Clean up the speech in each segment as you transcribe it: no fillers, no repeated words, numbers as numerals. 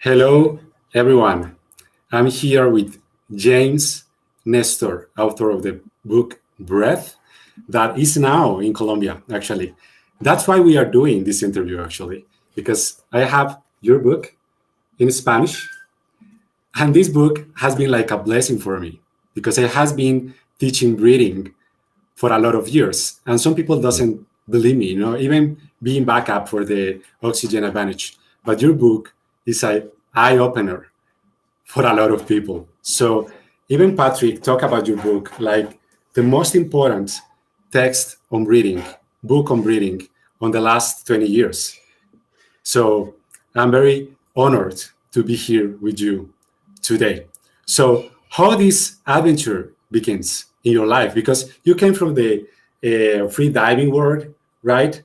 Hello, everyone. I'm here with James Nestor, author of the book Breath, that is now in Colombia, actually. That's why we are doing this interview, actually, because I have your book in Spanish, and this book has been like a blessing for me because it has been teaching breathing for a lot of years. And some people doesn't believe me, even being backup for the oxygen advantage. But your book is an eye-opener for a lot of people. So even Patrick talk about your book like the most important text on breathing, book on breathing on the last 20 years. So I'm very honored to be here with you today. So how this adventure begins in your life, because you came from the free diving world, right?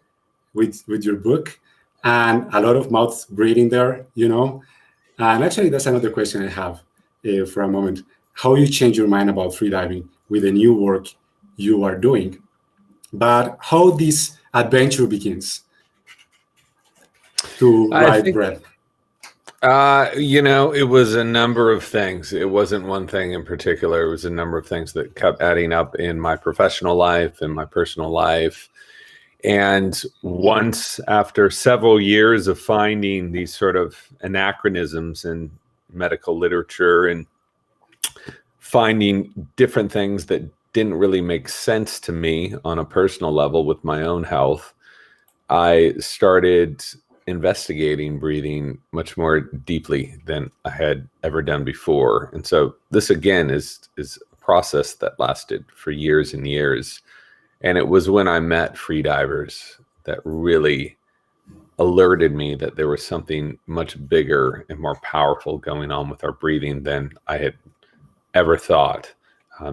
With your book and a lot of mouth breathing there, And actually, that's another question I have for a moment. How you change your mind about free diving with the new work you are doing, but how this adventure begins to write Breath. It was a number of things. It wasn't one thing in particular. It was a number of things that kept adding up in my professional life and my personal life. And once, after several years of finding these sort of anachronisms in medical literature and finding different things that didn't really make sense to me on a personal level with my own health, I started investigating breathing much more deeply than I had ever done before. And so this, again, is a process that lasted for years and years. And it was when I met freedivers that really alerted me that there was something much bigger and more powerful going on with our breathing than I had ever thought.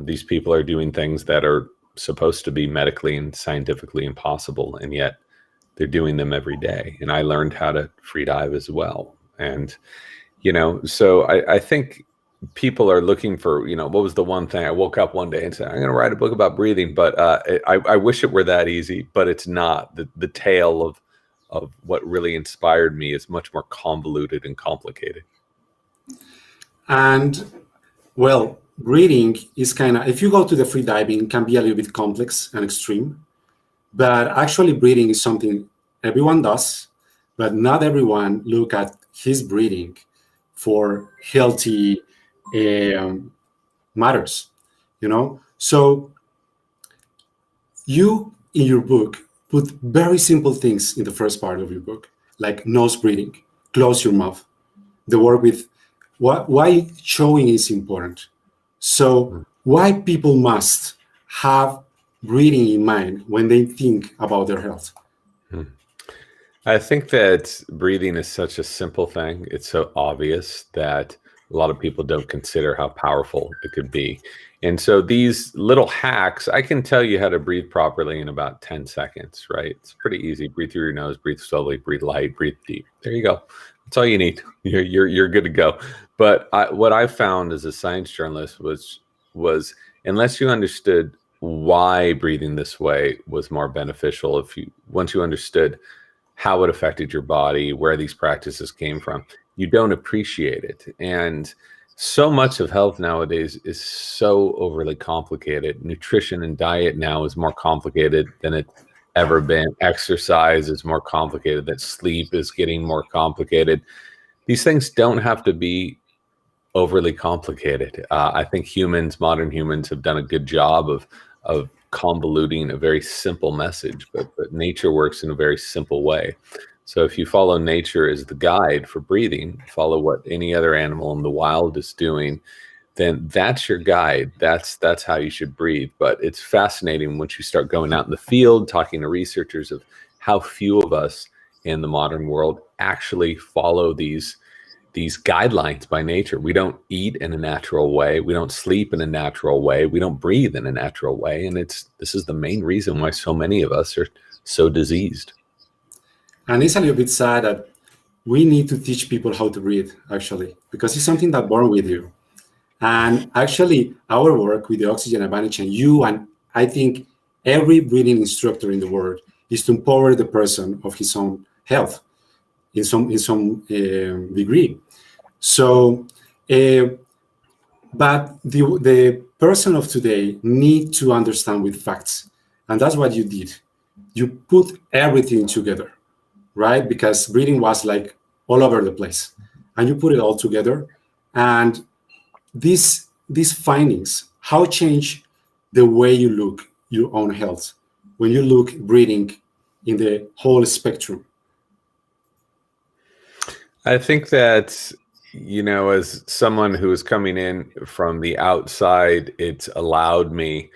These people are doing things that are supposed to be medically and scientifically impossible, and yet they're doing them every day. And I learned how to free dive as well. And, so I think people are looking for, what was the one thing I woke up one day and said, I'm going to write a book about breathing, but I wish it were that easy, but it's not. The tale of what really inspired me is much more convoluted and complicated. And well, breathing is if you go to the free diving, can be a little bit complex and extreme, but actually breathing is something everyone does, but not everyone look at his breathing for healthy matters, So you, in your book, put very simple things in the first part of your book, like nose breathing, close your mouth, the work with why showing is important. So why people must have breathing in mind when they think about their health. I think that breathing is such a simple thing. It's so obvious that a lot of people don't consider how powerful it could be. And so these little hacks, I can tell you how to breathe properly in about 10 seconds, right? It's pretty easy. Breathe through your nose, breathe slowly, breathe light, breathe deep. There you go. That's all you need. You're good to go. But what I found as a science journalist was unless you understood why breathing this way was more beneficial, once you understood how it affected your body, where these practices came from, you don't appreciate it. And so much of health nowadays is so overly complicated. Nutrition and diet now is more complicated than it's ever been. Exercise is more complicated. That sleep is getting more complicated. These things don't have to be overly complicated. I think modern humans have done a good job of convoluting a very simple message, but nature works in a very simple way. So if you follow nature as the guide for breathing, follow what any other animal in the wild is doing, then that's your guide. That's how you should breathe. But it's fascinating once you start going out in the field, talking to researchers, of how few of us in the modern world actually follow these guidelines by nature. We don't eat in a natural way. We don't sleep in a natural way. We don't breathe in a natural way. And this is the main reason why so many of us are so diseased. And it's a little bit sad that we need to teach people how to breathe, actually, because it's something that's born with you. And actually, our work with the Oxygen Advantage, and you, and I think every breathing instructor in the world, is to empower the person of his own health in some degree. So, but the person of today need to understand with facts, and that's what you did. You put everything together, right? Because breathing was like all over the place, and you put it all together. And these findings, how change the way you look your own health when you look breathing in the whole spectrum? I think that, as someone who is coming in from the outside, it's allowed me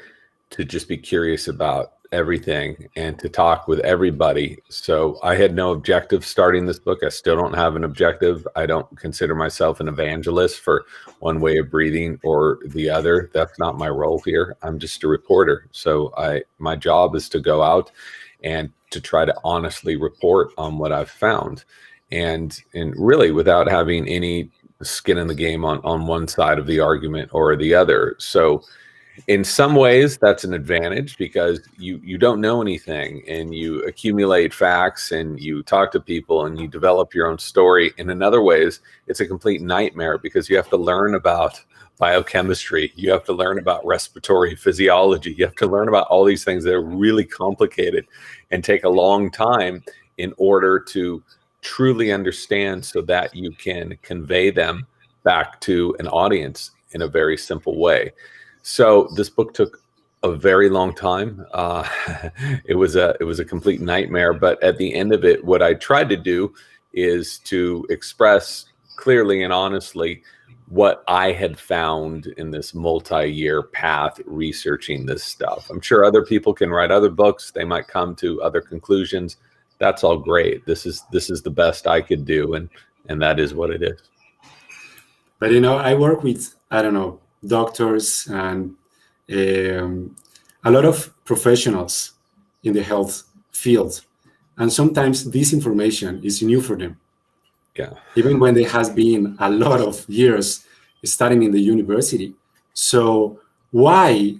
to just be curious about everything and to talk with everybody. So I had no objective starting this book. I still don't have an objective. I don't consider myself an evangelist for one way of breathing or the other. That's not my role here. I'm just a reporter. So my job is to go out and to try to honestly report on what I've found. And really without having any skin in the game on one side of the argument or the other. So in some ways, that's an advantage because you don't know anything and you accumulate facts and you talk to people and you develop your own story. And in other ways, it's a complete nightmare because you have to learn about biochemistry. You have to learn about respiratory physiology. You have to learn about all these things that are really complicated and take a long time in order to truly understand so that you can convey them back to an audience in a very simple way. So this book took a very long time. It was a complete nightmare, but at the end of it, what I tried to do is to express clearly and honestly what I had found in this multi-year path researching this stuff. I'm sure other people can write other books. They might come to other conclusions. That's all great. This is the best I could do, and that is what it is. But I work with, doctors and a lot of professionals in the health field. And sometimes this information is new for them. Yeah. Even when there has been a lot of years studying in the university. So why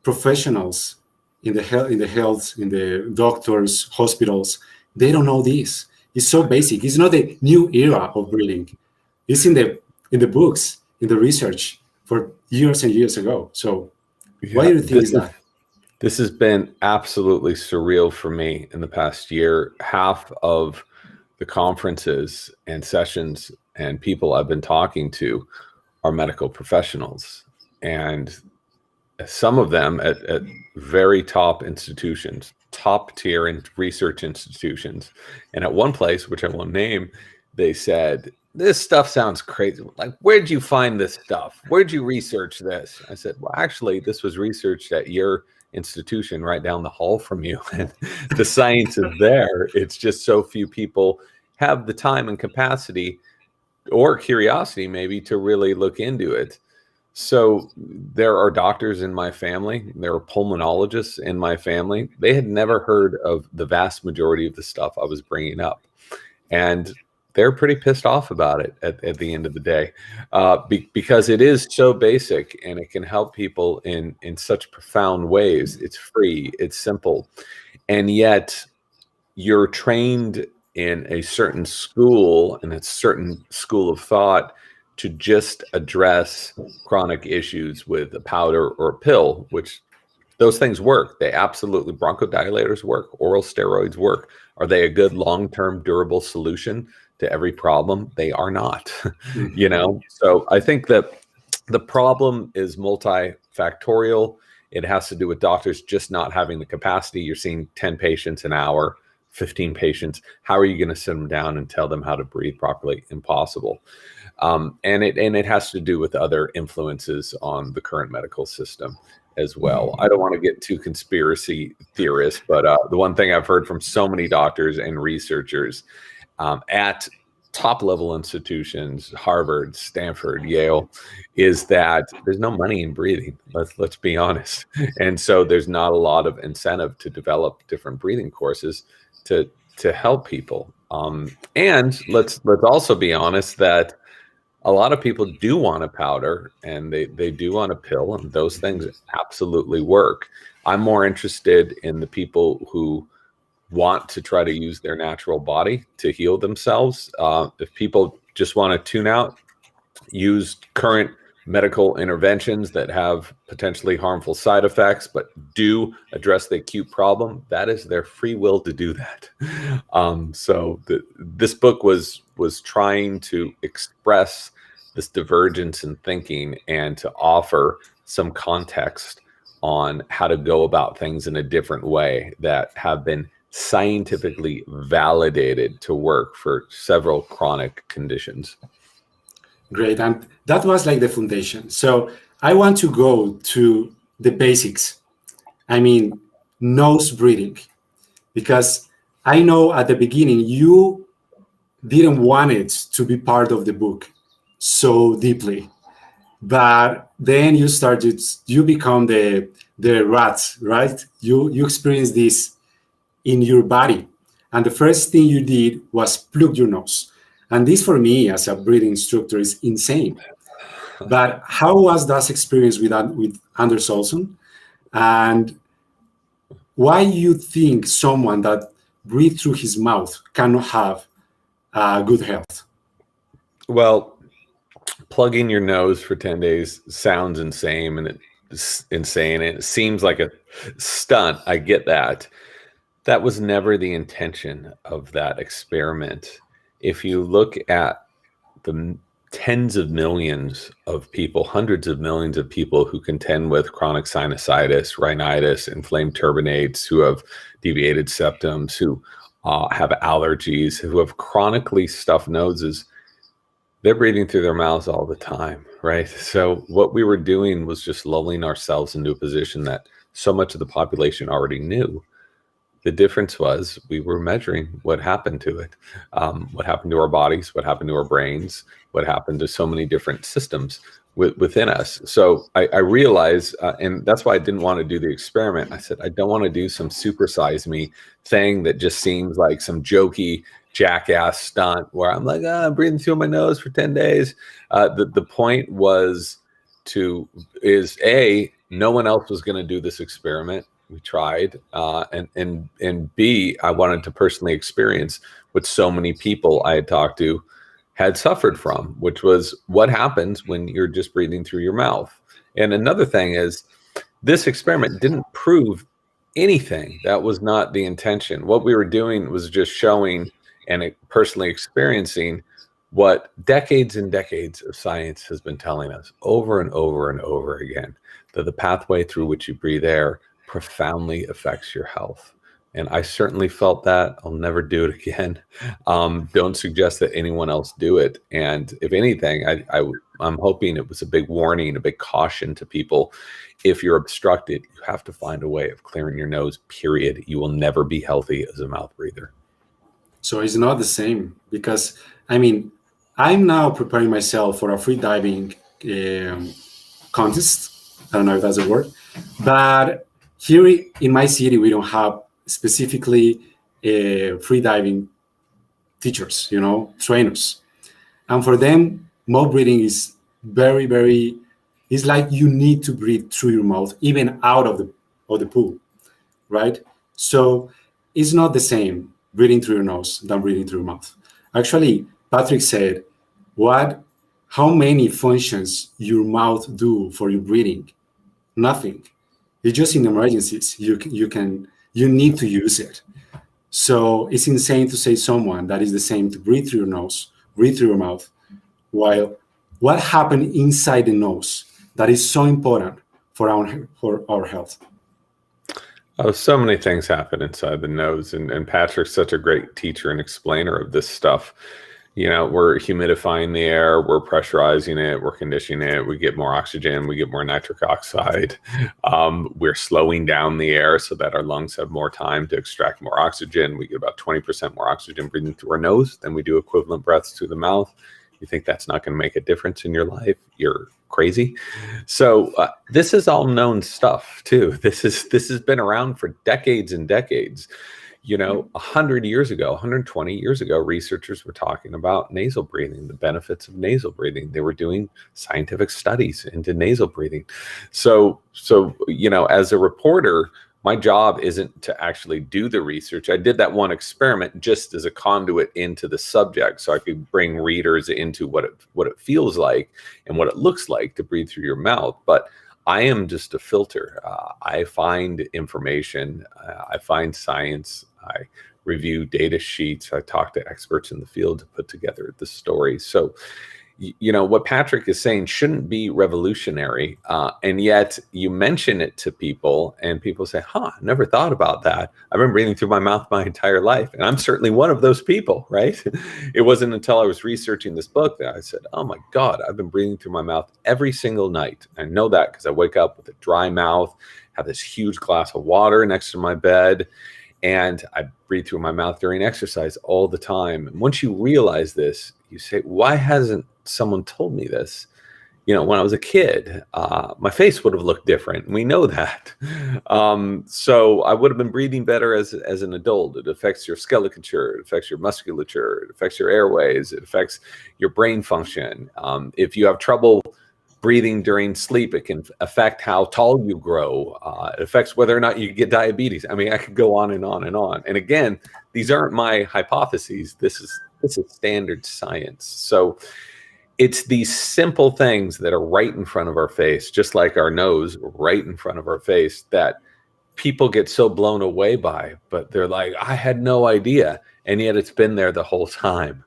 professionals in the doctors, hospitals, they don't know this? It's so basic. It's not a new era of breathing. It's in the books, in the research for years and years ago. So why do you think that? This has been absolutely surreal for me in the past year. Half of the conferences and sessions and people I've been talking to are medical professionals. And some of them at very top institutions, top tier in research institutions. And at one place, which I won't name, they said, "This stuff sounds crazy. Like, where'd you find this stuff? Where'd you research this?" I said, "Well, actually, this was researched at your institution right down the hall from you. And the science is there. It's just so few people have the time and capacity or curiosity maybe to really look into it." So there are doctors in my family. There are pulmonologists in my family. They had never heard of the vast majority of the stuff I was bringing up. And they're pretty pissed off about it at the end of the day, because it is so basic and it can help people in such profound ways. It's free, it's simple, and yet you're trained in a certain school and a certain school of thought to just address chronic issues with a powder or a pill, which those things work. They absolutely, bronchodilators work, oral steroids work. Are they a good long-term durable solution to every problem? They are not. So I think that the problem is multifactorial. It has to do with doctors just not having the capacity. You're seeing 10 patients an hour, 15 patients. How are you going to sit them down and tell them how to breathe properly? Impossible. And it has to do with other influences on the current medical system as well. I don't want to get too conspiracy theorist, but the one thing I've heard from so many doctors and researchers at top level institutions, Harvard, Stanford, Yale, is that there's no money in breathing. Let's be honest. And so there's not a lot of incentive to develop different breathing courses to help people. And let's also be honest that a lot of people do want a powder and they do want a pill, and those things absolutely work. I'm more interested in the people who want to try to use their natural body to heal themselves. If people just want to tune out, use current medical interventions that have potentially harmful side effects, but do address the acute problem, that is their free will to do that. This book was trying to express this divergence in thinking and to offer some context on how to go about things in a different way that have been scientifically validated to work for several chronic conditions. Great. And that was like the foundation. So I want to go to the basics. I mean, nose breathing, because I know at the beginning you didn't want it to be part of the book so deeply, but then you become the rat, right? You experience this in your body. And the first thing you did was plug your nose. And this for me as a breathing instructor is insane. But how was that experience with Anders Olsson? And why you think someone that breathes through his mouth cannot have good health? Well, plugging your nose for 10 days sounds insane, and it's insane. And it seems like a stunt. I get that. That was never the intention of that experiment. If you look at the tens of millions of people, hundreds of millions of people who contend with chronic sinusitis, rhinitis, inflamed turbinates, who have deviated septums, who have allergies, who have chronically stuffed noses, they're breathing through their mouths all the time, right? So what we were doing was just lulling ourselves into a position that so much of the population already knew. The difference was we were measuring what happened to it, what happened to our bodies, what happened to our brains, what happened to so many different systems within us. So I realized, and that's why I didn't want to do the experiment. I said, I don't want to do some supersize me thing that just seems like some jokey jackass stunt where I'm like, I'm breathing through my nose for 10 days. The point was no one else was going to do this experiment. We tried, and B, I wanted to personally experience what so many people I had talked to had suffered from, which was what happens when you're just breathing through your mouth. And another thing is, this experiment didn't prove anything. That was not the intention. What we were doing was just showing and personally experiencing what decades and decades of science has been telling us over and over and over again, that the pathway through which you breathe air profoundly affects your health. And I certainly felt that. I'll never do it again. Don't suggest that anyone else do it. And if anything, I'm hoping it was a big warning, a big caution to people. If you're obstructed, you have to find a way of clearing your nose, period. You will never be healthy as a mouth breather. So it's not the same, because, I mean, I'm now preparing myself for a free diving contest. I don't know if that's a word, but here in my city, we don't have specifically free diving teachers, trainers. And for them, mouth breathing is very, very, it's like you need to breathe through your mouth, even out of the pool, right? So it's not the same breathing through your nose than breathing through your mouth. Actually, Patrick said, how many functions your mouth do for your breathing? Nothing. It's just in emergencies. You need to use it. So it's insane to say someone that is the same to breathe through your nose, breathe through your mouth, while what happened inside the nose that is so important for our health. Oh, so many things happen inside the nose, and Patrick's such a great teacher and explainer of this stuff. We're humidifying the air, we're pressurizing it, we're conditioning it, we get more oxygen, we get more nitric oxide. We're slowing down the air so that our lungs have more time to extract more oxygen. We get about 20% more oxygen breathing through our nose than we do equivalent breaths through the mouth. You think that's not going to make a difference in your life? You're crazy. So this is all known stuff too. This has been around for decades and decades. 100 years ago, 120 years ago, researchers were talking about nasal breathing, the benefits of nasal breathing. They were doing scientific studies into nasal breathing. So as a reporter, My job isn't to actually do the research. I did that one experiment just as a conduit into the subject, so I could bring readers into what it feels like and what it looks like to breathe through your mouth. But I am just a filter. I find information. I find science. I review data sheets. I talk to experts in the field to put together the story. So, you know, what Patrick is saying shouldn't be revolutionary. And yet you mention it to people and people say, huh, I never thought about that. I've been breathing through my mouth my entire life. And I'm certainly one of those people, right? It wasn't until I was researching this book that I said, oh my God, I've been breathing through my mouth every single night. I know that because I wake up with a dry mouth, have this huge glass of water next to my bed, and I breathe through my mouth during exercise all the time. And once you realize this, you say, why hasn't someone told me this? You know, when I was a kid, my face would have looked different. We know that. So I would have been breathing better as an adult. It affects your skeleton, it affects your musculature, it affects your airways, it affects your brain function. If you have trouble breathing during sleep, it can affect how tall you grow. It affects whether or not you get diabetes. I mean, I could go on and on and on. And again, these aren't my hypotheses. This is standard science. So it's these simple things that are right in front of our face, just like our nose right in front of our face, that people get so blown away by, but they're like, I had no idea. And yet it's been there the whole time.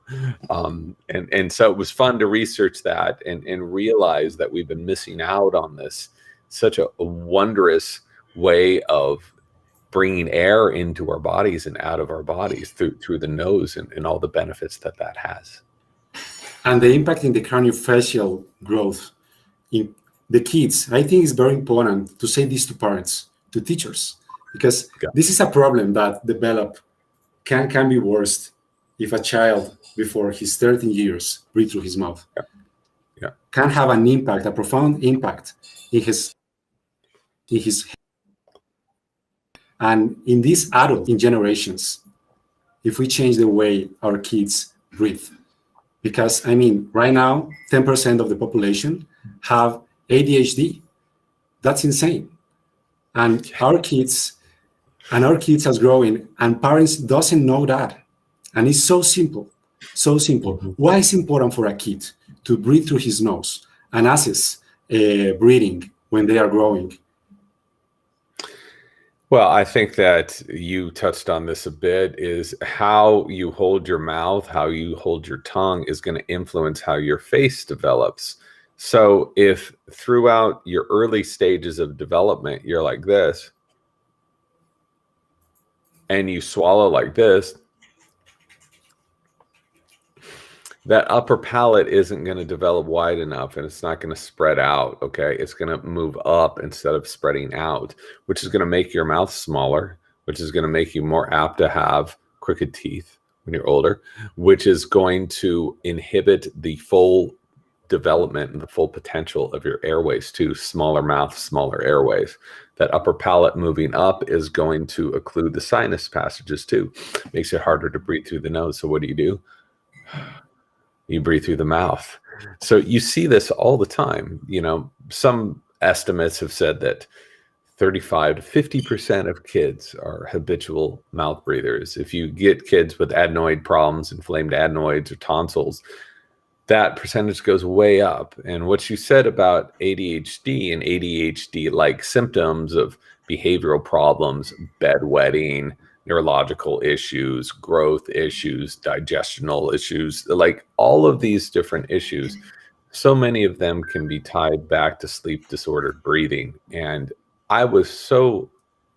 And so it was fun to research that and realize that we've been missing out on this, such a wondrous way of bringing air into our bodies and out of our bodies through the nose and all the benefits that has. And the impact in the craniofacial growth in the kids, I think it's very important to say this to parents, to teachers, because this is a problem that can be worse if a child before his 13 years breathes through his mouth. Can have an impact, a profound impact in his and in this adult in generations, if we change the way our kids breathe. Because, I mean, right now, 10% of the population have ADHD. That's insane. And our kids are growing, and parents doesn't know that. And it's so simple, so simple. Why is it important for a kid to breathe through his nose and assess breathing when they are growing? Well, I think that you touched on this a bit, is how you hold your mouth, how you hold your tongue is going to influence how your face develops. So if throughout your early stages of development, you're like this, and you swallow like this, that upper palate isn't going to develop wide enough, and it's not going to spread out, okay? It's going to move up instead of spreading out, which is going to make your mouth smaller, which is going to make you more apt to have crooked teeth when you're older, which is going to inhibit the full development and the full potential of your airways too. Smaller mouth, smaller airways. That upper palate moving up is going to occlude the sinus passages too. Makes it harder to breathe through the nose. So what do? You breathe through the mouth. So you see this all the time. You know, some estimates have said that 35 to 50% of kids are habitual mouth breathers. If you get kids with adenoid problems, inflamed adenoids or tonsils, that percentage goes way up. And what you said about ADHD and ADHD-like symptoms of behavioral problems, bedwetting, neurological issues, growth issues, digestional issues, like all of these different issues, so many of them can be tied back to sleep disordered breathing. And I was so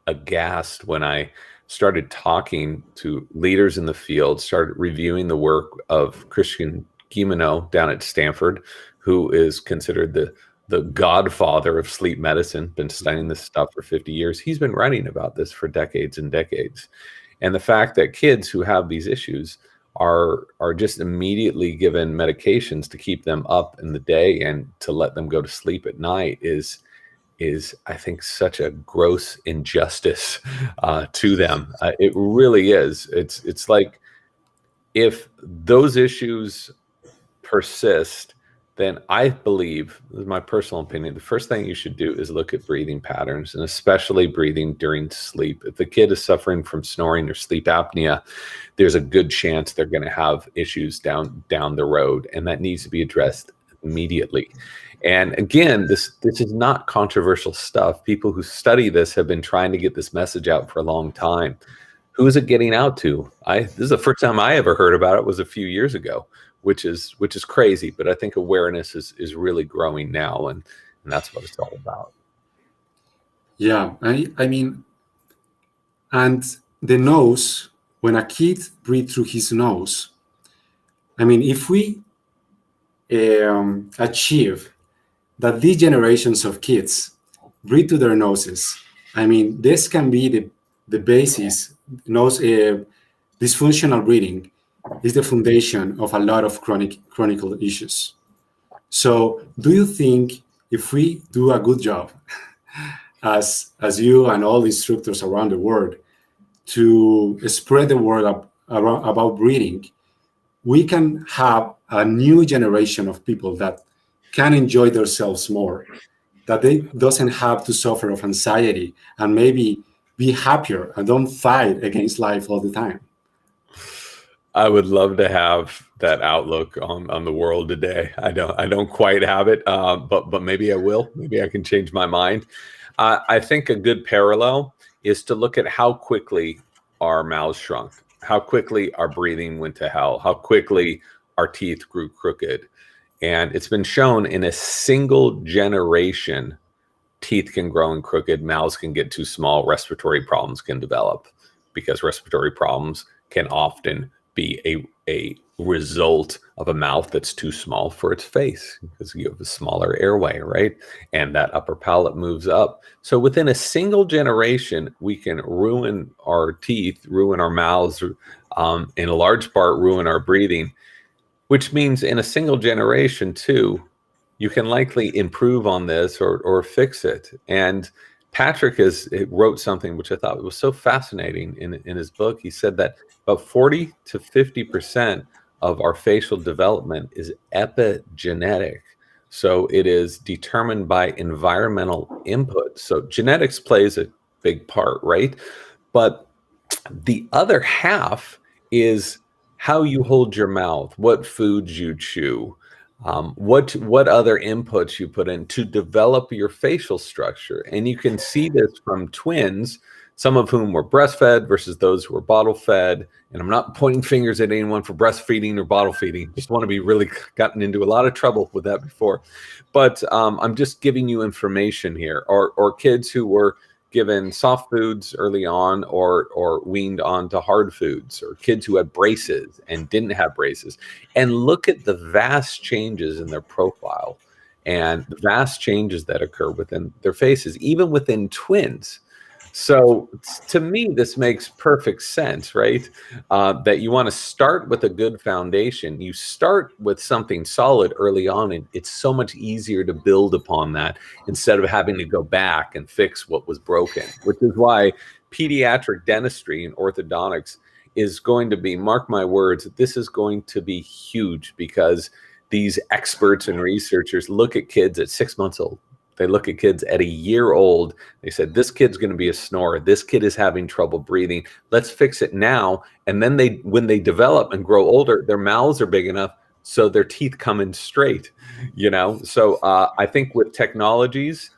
aghast when I started talking to leaders in the field, started reviewing the work of Christian Guilleminault down at Stanford, who is considered the godfather of sleep medicine, been studying this stuff for 50 years. He's been writing about this for decades and decades. And the fact that kids who have these issues are just immediately given medications to keep them up in the day and to let them go to sleep at night is I think such a gross injustice to them. It really is. It's like if those issues persist, then I believe, this is my personal opinion, the first thing you should do is look at breathing patterns, and especially breathing during sleep. If the kid is suffering from snoring or sleep apnea, there's a good chance they're going to have issues down the road, and that needs to be addressed immediately. And again, this is not controversial stuff. People who study this have been trying to get this message out for a long time. Who is it getting out to? This is the first time I ever heard about it, was a few years ago, which is crazy. But I think awareness is really growing now, and that's what it's all about. Yeah, I mean, and the nose, when a kid breathes through his nose, I mean, if we achieve that these generations of kids breathe to their noses, I mean, this can be the basis. Nose dysfunctional breathing is the foundation of a lot of chronic issues. So do you think if we do a good job, as you and all instructors around the world, to spread the word about breathing, we can have a new generation of people that can enjoy themselves more, that they doesn't have to suffer of anxiety, and maybe be happier and don't fight against life all the time? I would love to have that outlook on the world today. I don't quite have it, but maybe I will. Maybe I can change my mind. I think a good parallel is to look at how quickly our mouths shrunk, how quickly our breathing went to hell, how quickly our teeth grew crooked. And it's been shown in a single generation, teeth can grow in crooked, mouths can get too small, respiratory problems can develop, because respiratory problems can often be a result of a mouth that's too small for its face, because you have a smaller airway, right? And that upper palate moves up. So within a single generation, we can ruin our teeth, ruin our mouths, in a large part ruin our breathing, which means in a single generation too, you can likely improve on this or fix it. And Patrick wrote something which I thought was so fascinating in his book. He said that about 40 to 50% of our facial development is epigenetic. So it is determined by environmental input. So genetics plays a big part, right? But the other half is how you hold your mouth, what foods you chew, what other inputs you put in to develop your facial structure. And you can see this from twins, some of whom were breastfed versus those who were bottle fed. And I'm not pointing fingers at anyone for breastfeeding or bottle feeding. Just want to be really gotten into a lot of trouble with that before. But I'm just giving you information here. Or kids who were given soft foods early on or weaned onto hard foods, or kids who had braces and didn't have braces. And look at the vast changes in their profile and the vast changes that occur within their faces, even within twins. So to me, this makes perfect sense, right? That you want to start with a good foundation. You start with something solid early on, and it's so much easier to build upon that instead of having to go back and fix what was broken, which is why pediatric dentistry and orthodontics is going to be, mark my words, this is going to be huge, because these experts and researchers look at kids at 6 months old. They look at kids at a year old. They said, this kid's going to be a snorer. This kid is having trouble breathing. Let's fix it now. And then when they develop and grow older, their mouths are big enough so their teeth come in straight, So I think with technologies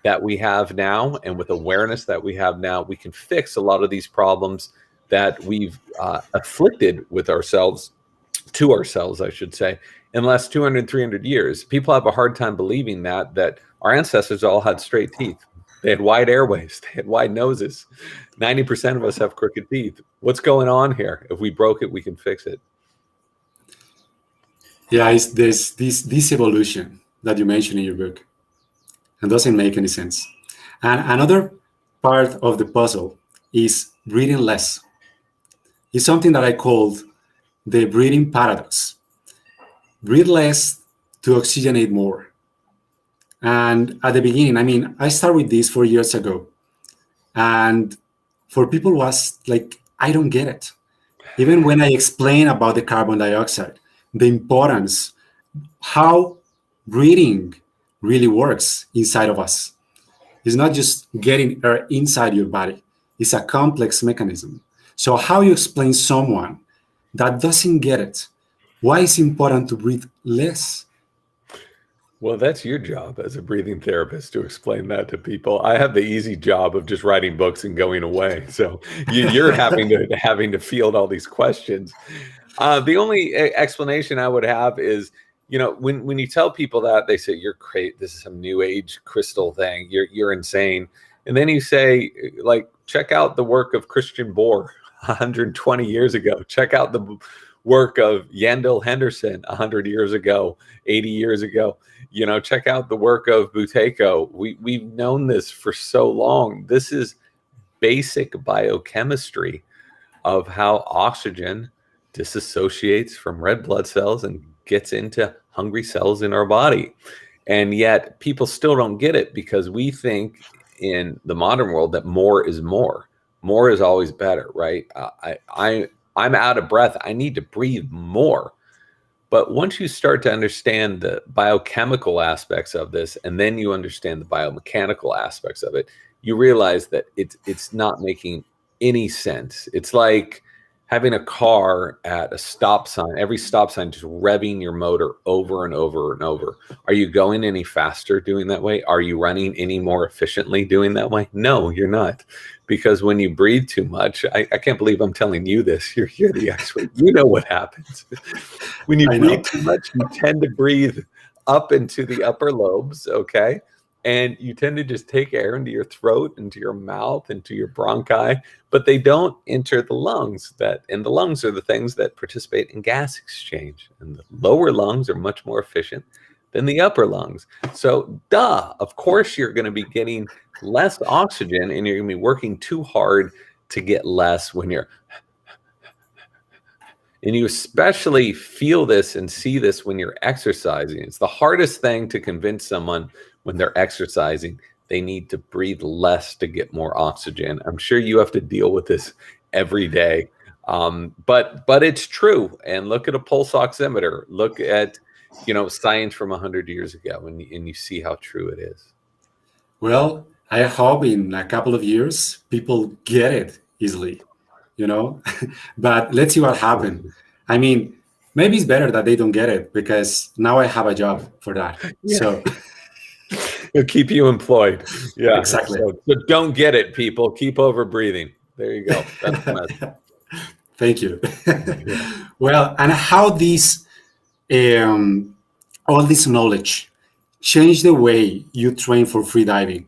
that we have now and with awareness that we have now, we can fix a lot of these problems that we've afflicted with ourselves, to ourselves, I should say, in the last 200, 300 years. People have a hard time believing that our ancestors all had straight teeth. They had wide airways. They had wide noses. 90% of us have crooked teeth. What's going on here? If we broke it, we can fix it. Yeah, there's this evolution that you mentioned in your book, and doesn't make any sense. And another part of the puzzle is breathing less. It's something that I called the breathing paradox. Breathe less to oxygenate more. And at the beginning, I started with this 4 years ago. And for people was like, I don't get it. Even when I explain about the carbon dioxide, the importance, how breathing really works inside of us. It's not just getting air inside your body. It's a complex mechanism. So how you explain someone that doesn't get it, why it's important to breathe less? Well, that's your job as a breathing therapist to explain that to people. I have the easy job of just writing books and going away. So you're having to field all these questions. The only explanation I would have is, when you tell people that, they say you're great. This is some new age crystal thing. You're insane. And then you say, like, check out the work of Christian Bohr 120 years ago. Check out the work of Yandel Henderson 100 years ago, 80 years ago. Check out the work of Buteyko. We've known this for so long. This is basic biochemistry of how oxygen disassociates from red blood cells and gets into hungry cells in our body. And yet people still don't get it because we think in the modern world that more is more. More is always better, right? I'm out of breath. I need to breathe more. But once you start to understand the biochemical aspects of this, and then you understand the biomechanical aspects of it, you realize that it's not making any sense. It's like having a car at a stop sign, every stop sign, just revving your motor over and over and over. Are you going any faster doing that way? Are you running any more efficiently doing that way? No, you're not. Because when you breathe too much, I can't believe I'm telling you this. You're the expert. You know what happens. When you breathe too much, you tend to breathe up into the upper lobes, okay? And you tend to just take air into your throat, into your mouth, into your bronchi, but they don't enter the lungs. And the lungs are the things that participate in gas exchange. And the lower lungs are much more efficient than the upper lungs. So, of course you're going to be getting less oxygen and you're going to be working too hard to get less when you're... And you especially feel this and see this when you're exercising. It's the hardest thing to convince someone when they're exercising. They need to breathe less to get more oxygen. I'm sure you have to deal with this every day. But it's true. And look at a pulse oximeter. Look at, science from 100 years ago, and you see how true it is. Well, I hope in a couple of years, people get it easily. But let's see what happens. I mean, maybe it's better that they don't get it because now I have a job for that. Yeah. So it'll keep you employed. Yeah, exactly. So don't get it, people. Keep over breathing. There you go. That's the message. Thank you. Yeah. Well, and how this all this knowledge changed the way you train for free diving?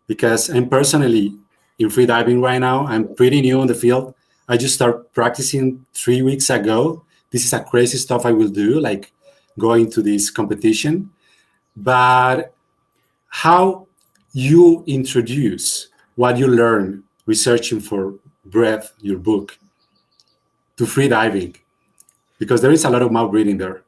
Because I'm personally in free diving right now. I'm pretty new in the field. I just started practicing 3 weeks ago. This is a crazy stuff I will do, like going to this competition. But how you introduce what you learn researching for Breath, your book, to free diving? Because there is a lot of mouth breathing there.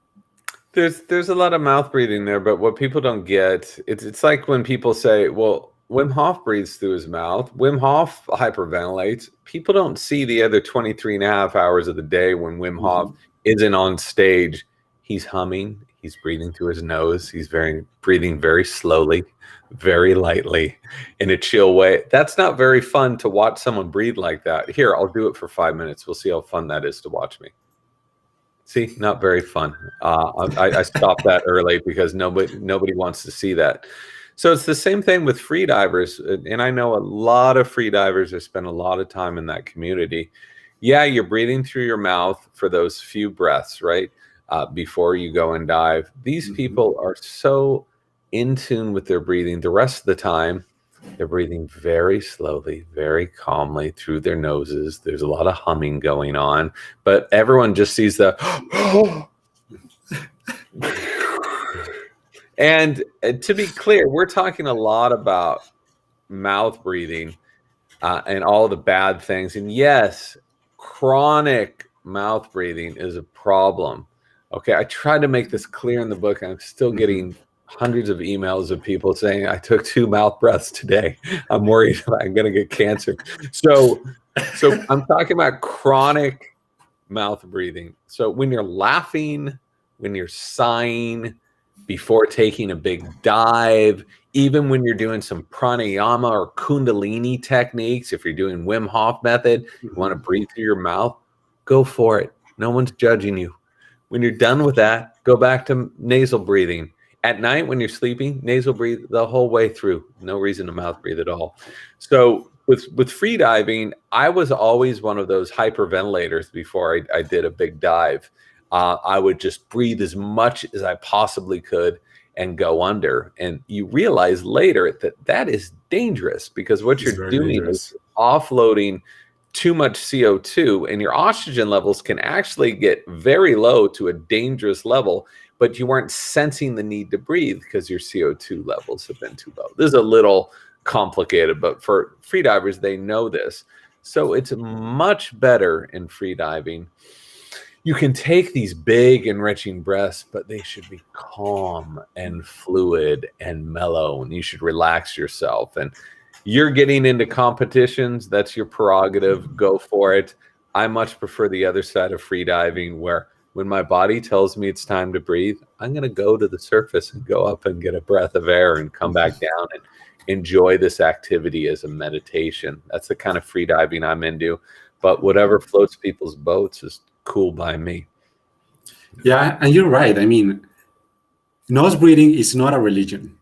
There's a lot of mouth breathing there, but what people don't get, it's like when people say, well, Wim Hof breathes through his mouth. Wim Hof hyperventilates. People don't see the other 23 and a half hours of the day when Wim Hof isn't on stage. He's humming. He's breathing through his nose. He's breathing very slowly, very lightly, in a chill way. That's not very fun to watch someone breathe like that. Here, I'll do it for 5 minutes. We'll see how fun that is to watch me. See, not very fun. I stopped that early because nobody wants to see that. So it's the same thing with free divers. And I know a lot of free divers that spend a lot of time in that community. Yeah, you're breathing through your mouth for those few breaths, right? Before you go and dive. These people are so in tune with their breathing. The rest of the time, they're breathing very slowly, very calmly through their noses. There's a lot of humming going on, but everyone just sees the And to be clear, we're talking a lot about mouth breathing and all the bad things. And yes, chronic mouth breathing is a problem. Okay, I tried to make this clear in the book. I'm still getting hundreds of emails of people saying, I took 2 mouth breaths today. I'm worried I'm going to get cancer. So I'm talking about chronic mouth breathing. So when you're laughing, when you're sighing, before taking a big dive, even when you're doing some pranayama or kundalini techniques. If you're doing Wim Hof method, you want to breathe through your mouth, go for it. No one's judging you. When you're done with that, go back to nasal breathing. At night when you're sleeping, nasal breathe the whole way through. No reason to mouth breathe at all. So with free diving, I was always one of those hyperventilators before I did a big dive. I would just breathe as much as I possibly could and go under. And you realize later that is dangerous, because what you're doing is offloading too much CO2, and your oxygen levels can actually get very low to a dangerous level, but you weren't sensing the need to breathe because your CO2 levels have been too low. This is a little complicated, but for freedivers, they know this. So it's much better in freediving. You can take these big enriching breaths, but they should be calm and fluid and mellow, and you should relax yourself. And you're getting into competitions, that's your prerogative, go for it. I much prefer the other side of freediving, where when my body tells me it's time to breathe, I'm going to go to the surface and go up and get a breath of air and come back down and enjoy this activity as a meditation. That's the kind of freediving I'm into. But whatever floats people's boats is cool by me. Yeah, and you're right. I mean, nose breathing is not a religion,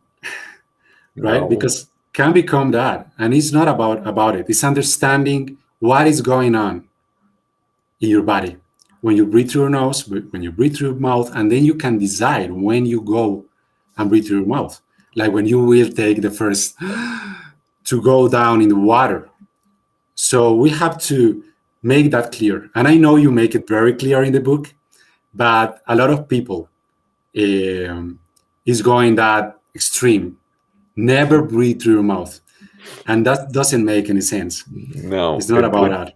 right? No. Because can become that, and it's not about it. It's understanding what is going on in your body when you breathe through your nose, when you breathe through your mouth, and then you can decide when you go and breathe through your mouth, like when you will take the first to go down in the water. So we have to make that clear, and I know you make it very clear in the book, but a lot of people is going that extreme. Never breathe through your mouth. And that doesn't make any sense. No. It's not about that.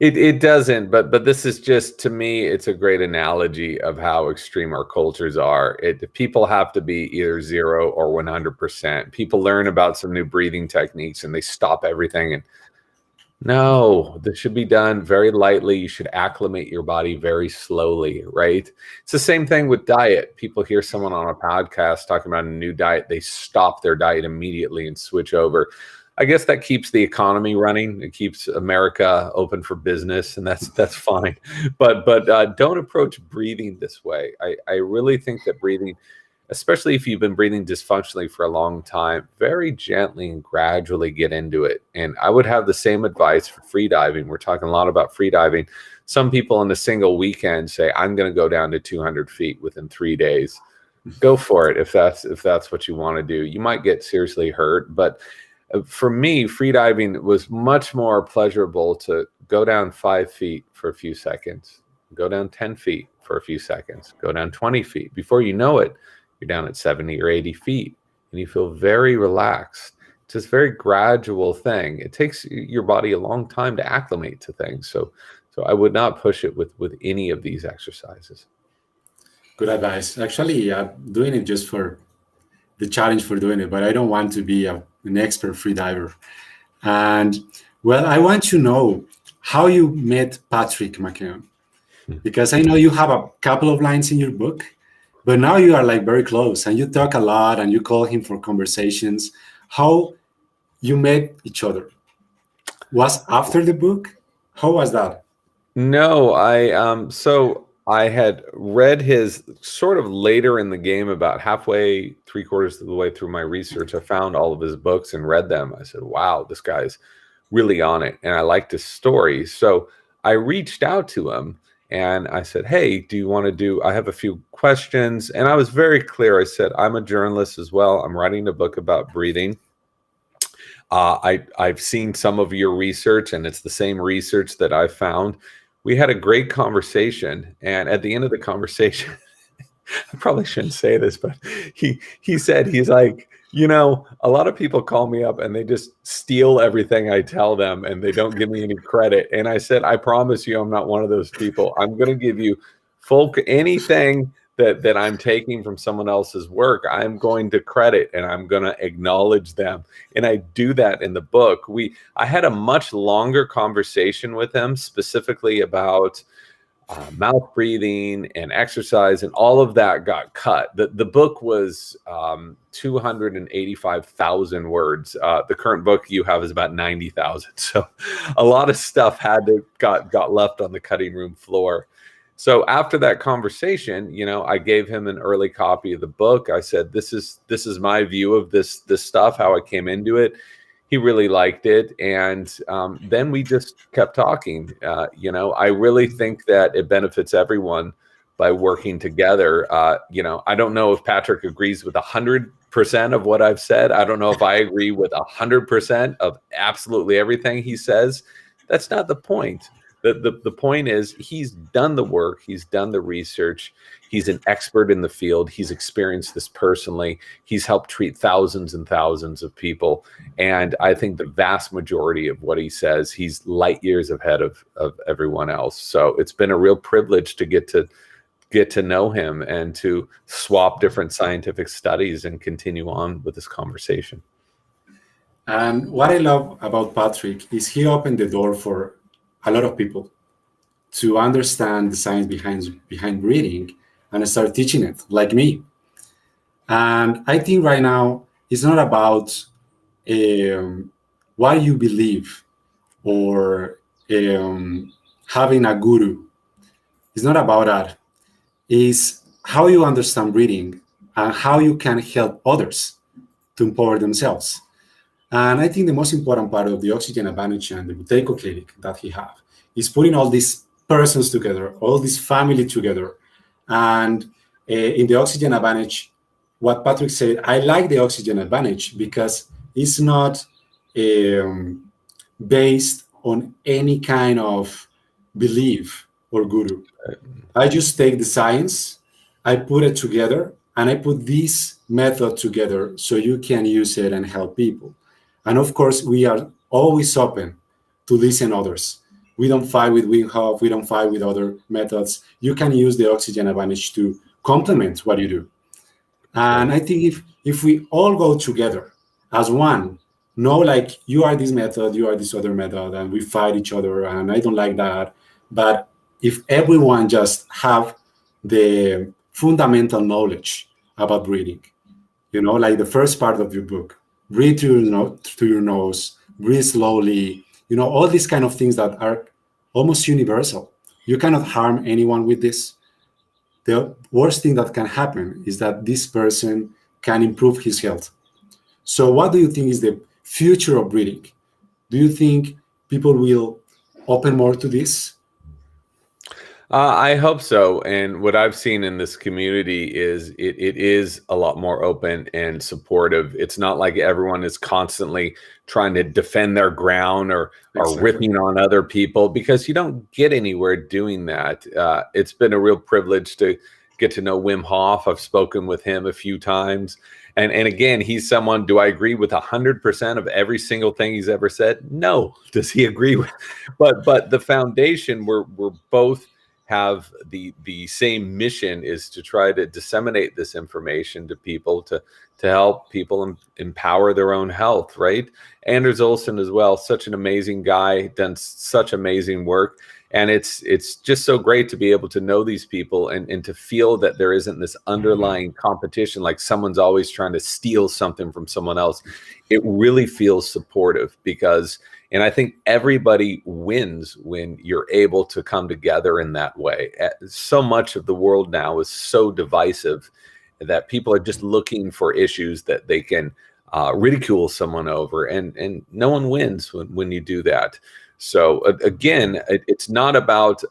It doesn't, but this is just, to me, it's a great analogy of how extreme our cultures are. People have to be either 0 or 100%. People learn about some new breathing techniques and they stop everything. And no, this should be done very lightly. You should acclimate your body very slowly, right? It's the same thing with diet. People hear someone on a podcast talking about a new diet. They stop their diet immediately and switch over. I guess that keeps the economy running. It keeps America open for business, and that's fine. But don't approach breathing this way. I really think that breathing, especially if you've been breathing dysfunctionally for a long time, very gently and gradually get into it. And I would have the same advice for freediving. We're talking a lot about freediving. Some people in a single weekend say, I'm going to go down to 200 feet within 3 days. Go for it if that's what you want to do. You might get seriously hurt, but for me, freediving was much more pleasurable to go down 5 feet for a few seconds, go down 10 feet for a few seconds, go down 20 feet. Before you know it, you're down at 70 or 80 feet and you feel very relaxed. It's this very gradual thing. It takes your body a long time to acclimate to things. So I would not push it with any of these exercises. Good advice. Actually, doing it just for the challenge for doing it, but I don't want to be an expert freediver. And well, I want to know how you met Patrick Mckeon, because I know you have a couple of lines in your book, but now you are like very close and you talk a lot and you call him for conversations. How you met each other? Was after the book? How was that? No, I had read his sort of later in the game, about halfway, 3/4 of the way through my research. I found all of his books and read them. I said, wow, this guy's really on it. And I liked his story. So I reached out to him and I said, hey, do you want to I have a few questions. And I was very clear. I said, I'm a journalist as well. I'm writing a book about breathing. I've seen some of your research and it's the same research that I found. We had a great conversation, and at the end of the conversation, I probably shouldn't say this, but he said, he's like, a lot of people call me up and they just steal everything I tell them and they don't give me any credit. And I said, I promise you, I'm not one of those people. I'm going to give you anything that I'm taking from someone else's work, I'm going to credit and I'm going to acknowledge them. And I do that in the book. I had a much longer conversation with him, specifically about mouth breathing and exercise, and all of that got cut. The book was 285,000 words. The current book you have is about 90,000. So a lot of stuff got left on the cutting room floor. So after that conversation, I gave him an early copy of the book. I said, this is my view of this stuff, how I came into it. He really liked it. And then we just kept talking. I really think that it benefits everyone by working together. I don't know if Patrick agrees with 100% of what I've said. I don't know if I agree with 100% of absolutely everything he says. That's not the point. The point is he's done the work. He's done the research. He's an expert in the field. He's experienced this personally. He's helped treat thousands and thousands of people. And I think the vast majority of what he says, he's light years ahead of everyone else. So it's been a real privilege to get to know him and to swap different scientific studies and continue on with this conversation. And what I love about Patrick is he opened the door for a lot of people to understand the science behind breathing and start teaching it, like me. And I think right now it's not about what you believe or having a guru. It's not about that. It's how you understand breathing and how you can help others to empower themselves. And I think the most important part of the Oxygen Advantage and the Buteco Clinic that he have is putting all these persons together, all this family together. And in the Oxygen Advantage, what Patrick said, I like the Oxygen Advantage because it's not based on any kind of belief or guru. I just take the science, I put it together, and I put this method together so you can use it and help people. And of course, we are always open to listen to others. We don't fight with Wim Hof. We don't fight with other methods. You can use the Oxygen Advantage to complement what you do. And I think if we all go together as one, like you are this method, you are this other method, and we fight each other, and I don't like that. But if everyone just have the fundamental knowledge about breathing, like the first part of your book, breathe through your nose, breathe slowly, all these kind of things that are almost universal. You cannot harm anyone with this. The worst thing that can happen is that this person can improve his health. So what do you think is the future of breathing? Do you think people will open more to this? I hope so. And what I've seen in this community is it is a lot more open and supportive. It's not like everyone is constantly trying to defend their ground or ripping on other people, because you don't get anywhere doing that. It's been a real privilege to get to know Wim Hof. I've spoken with him a few times. And again, he's someone, do I agree with 100% of every single thing he's ever said? No. Does he agree with? But the foundation, we're both have the same mission, is to try to disseminate this information to people to help people empower their own health, right? Anders Olsen as well, such an amazing guy, done such amazing work. And it's just so great to be able to know these people and to feel that there isn't this underlying competition, like someone's always trying to steal something from someone else. It really feels supportive and I think everybody wins when you're able to come together in that way. So much of the world now is so divisive that people are just looking for issues that they can ridicule someone over, and no one wins when you do that. So again, it's not about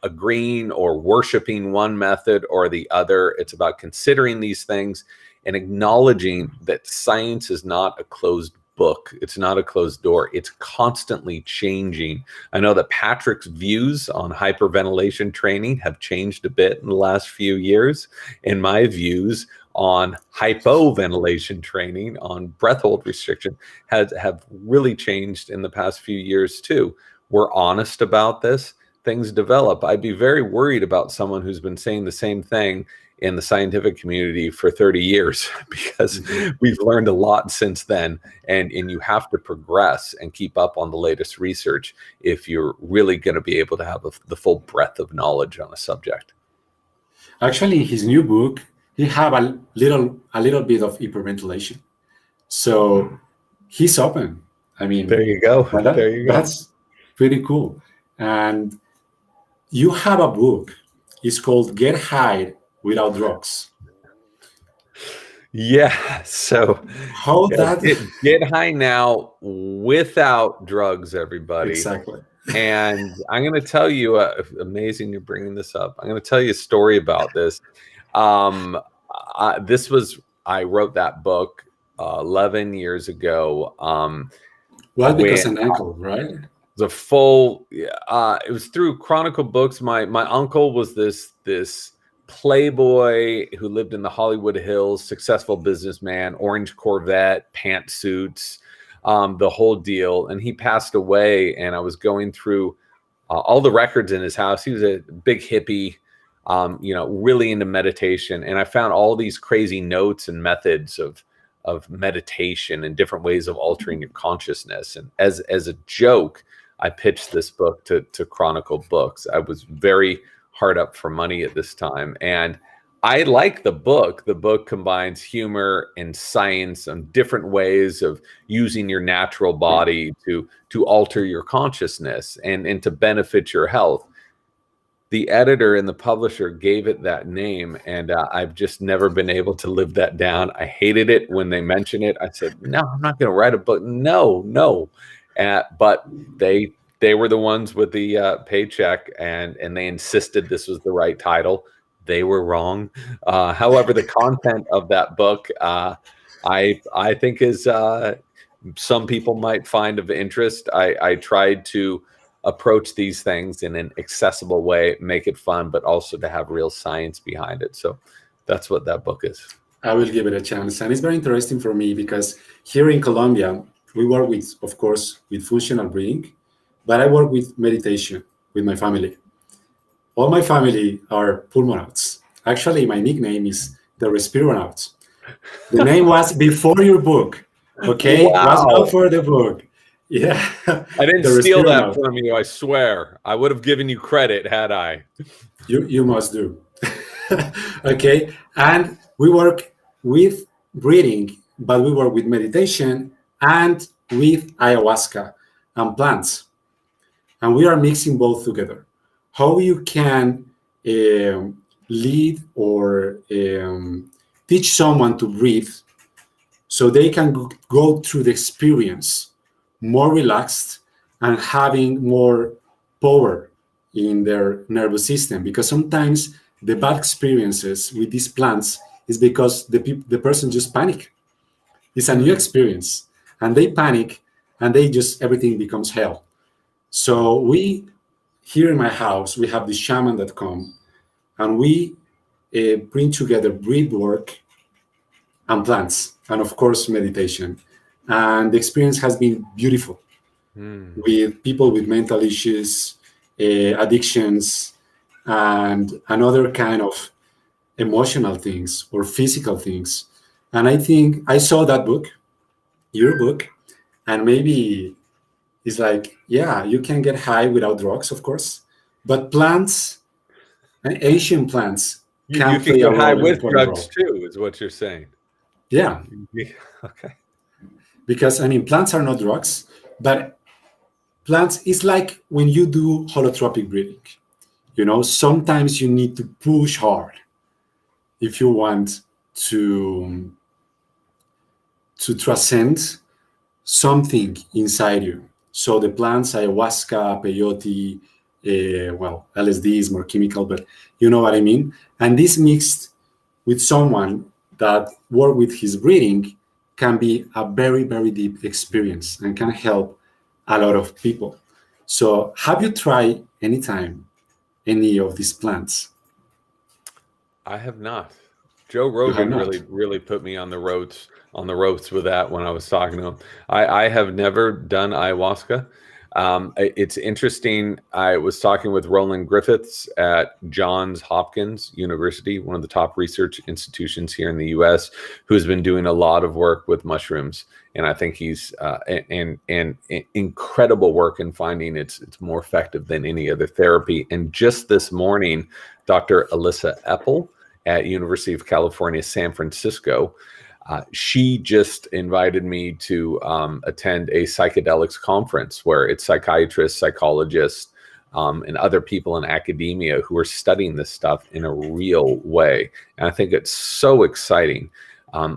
agreeing or worshiping one method or the other. It's about considering these things and acknowledging that science is not a closed book. It's not a closed door. It's constantly changing. I know that Patrick's views on hyperventilation training have changed a bit in the last few years, and my views on hypoventilation training, on breath hold restriction, have really changed in the past few years too. We're honest about this. Things develop. I'd be very worried about someone who's been saying the same thing in the scientific community for 30 years because we've learned a lot since then. And you have to progress and keep up on the latest research if you're really going to be able to have the full breadth of knowledge on a subject. Actually, in his new book, he have a little bit of hyperventilation. So he's open. I mean, there you go. There you go. That's pretty cool. And you have a book. It's called Get High Without Drugs. Yeah. So how that get high now without drugs, everybody. Exactly. And I'm going to tell you, amazing you're bringing this up. I'm going to tell you a story about this. I wrote that book 11 years ago. Well, because an uncle, right? It was a full. It was through Chronicle Books. My uncle was this playboy who lived in the Hollywood Hills, successful businessman, orange Corvette, pantsuits, the whole deal. And he passed away, and I was going through all the records in his house. He was a big hippie, really into meditation. And I found all these crazy notes and methods of meditation and different ways of altering your consciousness. And as a joke, I pitched this book to Chronicle Books. I was very hard up for money at this time. And I like the book. The book combines humor and science and different ways of using your natural body to alter your consciousness and to benefit your health. The editor and the publisher gave it that name, and I've just never been able to live that down. I hated it when they mentioned it. I said, no, I'm not going to write a book. No. But they were the ones with the paycheck, and they insisted this was the right title. They were wrong. However, the content of that book, I think is some people might find of interest. I tried to approach these things in an accessible way, make it fun, but also to have real science behind it. So that's what that book is. I will give it a chance. And it's very interesting for me because here in Colombia, we work with, of course, with functional breathing, but I work with meditation with my family. All my family are pulmonauts. Actually, my nickname is the Respiranauts. The name was before your book, okay? Wow. It was not for the book. Yeah. I didn't steal that from you, I swear. I would have given you credit had I. You must do. Okay. And we work with breathing, but we work with meditation and with ayahuasca and plants. And we are mixing both together. How you can lead or teach someone to breathe so they can go through the experience more relaxed and having more power in their nervous system. Because sometimes the bad experiences with these plants is because the person just panic. It's a new experience and they panic and everything becomes hell. So we, here in my house, we have the shaman that come and we bring together breath work and plants and of course meditation. And the experience has been beautiful with people with mental issues, addictions, and another kind of emotional things or physical things. And I think I saw that book, your book, and maybe it's like, yeah, you can get high without drugs, of course, but plants, ancient plants, you can get high with drugs too, is what you're saying. Yeah. Okay. Because, plants are not drugs, but plants, it's like when you do holotropic breathing. Sometimes you need to push hard if you want to transcend something inside you. So the plants, ayahuasca, peyote, LSD is more chemical, but you know what I mean? And this mixed with someone that work with his breathing can be a very, very deep experience and can help a lot of people. So have you tried anytime any of these plants? I have not. Joe Rogan really put me on the ropes with that when I was talking to him. I have never done ayahuasca. It's interesting. I was talking with Roland Griffiths at Johns Hopkins University, one of the top research institutions here in the U.S., who's been doing a lot of work with mushrooms. And I think he's and incredible work in finding it's more effective than any other therapy. And just this morning, Dr. Alyssa Eppel at University of California, San Francisco, she just invited me to attend a psychedelics conference where it's psychiatrists, psychologists, and other people in academia who are studying this stuff in a real way. And I think it's so exciting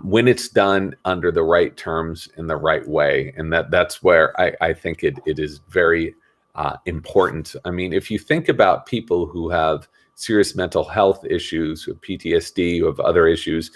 when it's done under the right terms in the right way. And that's where I think it is very important. I mean, if you think about people who have serious mental health issues, with PTSD, who have other issues,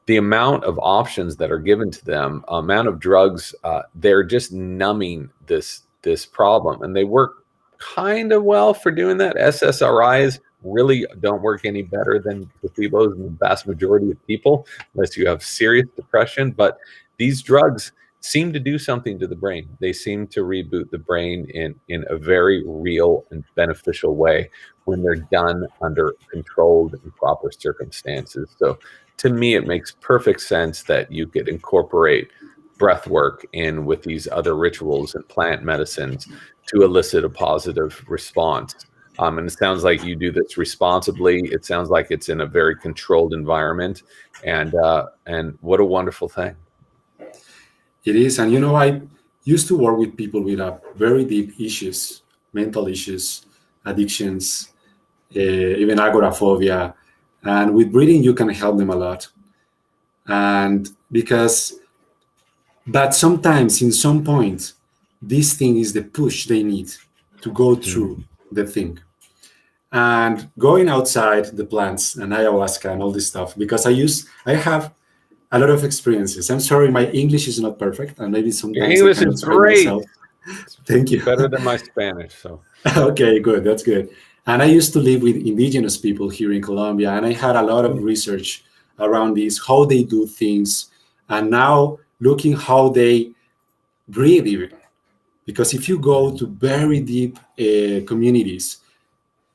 the amount of options that are given to them, amount of drugs, they're just numbing this problem. And they work kind of well for doing that. SSRIs really don't work any better than placebos in the vast majority of people, unless you have serious depression. But these drugs seem to do something to the brain. They seem to reboot the brain in a very real and beneficial way when they're done under controlled and proper circumstances. So to me, it makes perfect sense that you could incorporate breath work in with these other rituals and plant medicines to elicit a positive response. And it sounds like you do this responsibly. It sounds like it's in a very controlled environment, and what a wonderful thing. It is. And I used to work with people with very deep issues, mental issues, addictions, even agoraphobia. And with breathing, you can help them a lot. But sometimes, in some point, this thing is the push they need to go through the thing. And going outside the plants and ayahuasca and all this stuff, because I have a lot of experiences. I'm sorry, my English is not perfect, and maybe sometimes your English is great. Thank you. Better than my Spanish. So okay, good. That's good. And I used to live with indigenous people here in Colombia, and I had a lot of research around this, how they do things, and now looking how they breathe even. Because if you go to very deep communities,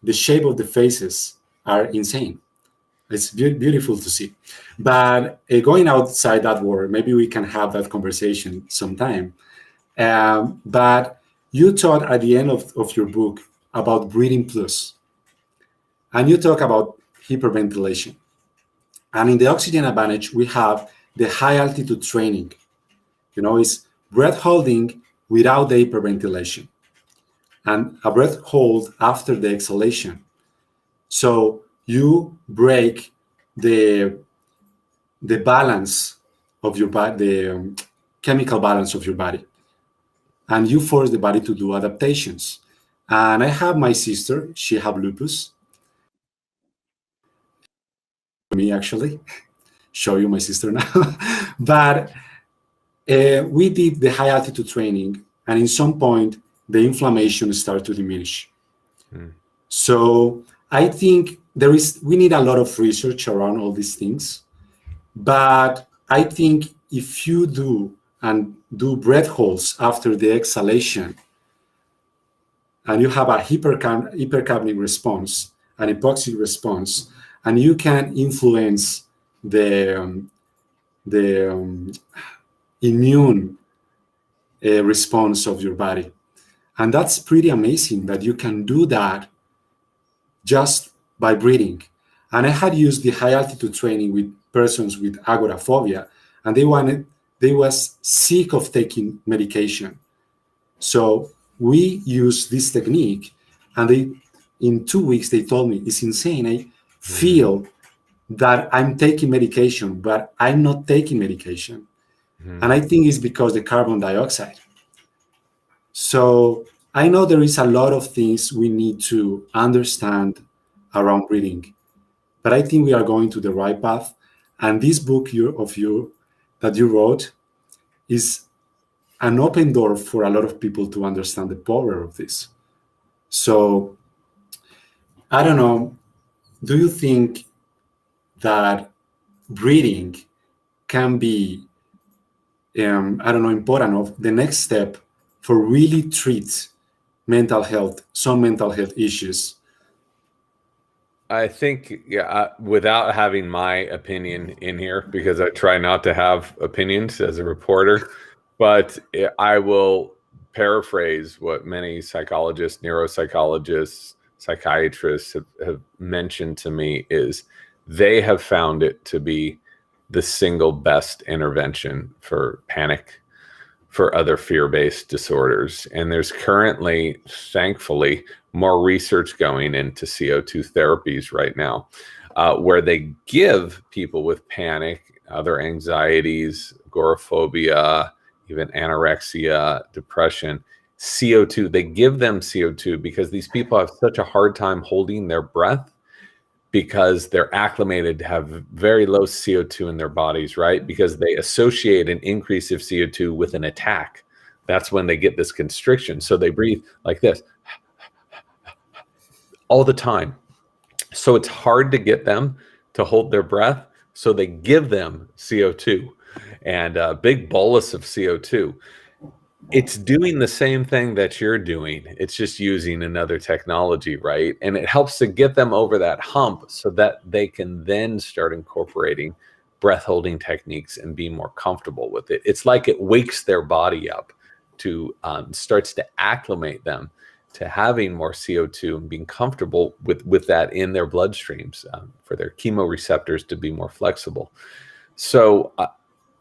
the shape of the faces are insane. It's beautiful to see. But going outside that world, maybe we can have that conversation sometime. But you taught at the end of your book about breathing plus. And you talk about hyperventilation. And in the oxygen advantage, we have the high altitude training. It's breath holding without the hyperventilation, and a breath hold after the exhalation. So you break the balance of your body, the chemical balance of your body, and you force the body to do adaptations. And I have my sister, she have lupus. Me actually, show you my sister now. But we did the high altitude training, and in some point, the inflammation started to diminish. So I think we need a lot of research around all these things. But I think if you do breath holds after the exhalation, and you have a hypercapnic response, an hypoxic response, and you can influence the immune response of your body. And that's pretty amazing that you can do that just by breathing. And I had used the high altitude training with persons with agoraphobia, and they was sick of taking medication. So we used this technique, and in 2 weeks they told me, it's insane. I feel that I'm taking medication, but I'm not taking medication. And I think it's because the carbon dioxide. So I know there is a lot of things we need to understand around breathing, but I think we are going to the right path. And this book that you wrote is an open door for a lot of people to understand the power of this. So I don't know, do you think that breathing can be important of the next step for really treat some mental health issues? I think, without having my opinion in here, because I try not to have opinions as a reporter, but I will paraphrase what many psychologists, neuropsychologists, psychiatrists have mentioned to me is they have found it to be the single best intervention for panic, for other fear-based disorders. And there's currently, thankfully, more research going into CO2 therapies right now, where they give people with panic, other anxieties, agoraphobia, even anorexia, depression, CO2. They give them CO2 because these people have such a hard time holding their breath because they're acclimated to have very low CO2 in their bodies, right? Because they associate an increase of CO2 with an attack. That's when they get this constriction. So they breathe like this all the time. So it's hard to get them to hold their breath. So they give them CO2 and a big bolus of CO2. It's doing the same thing that you're doing. It's just using another technology, right? And it helps to get them over that hump so that they can then start incorporating breath holding techniques and be more comfortable with it. It's like it wakes their body up to starts to acclimate them to having more CO2 and being comfortable with that in their bloodstreams for their chemoreceptors to be more flexible. So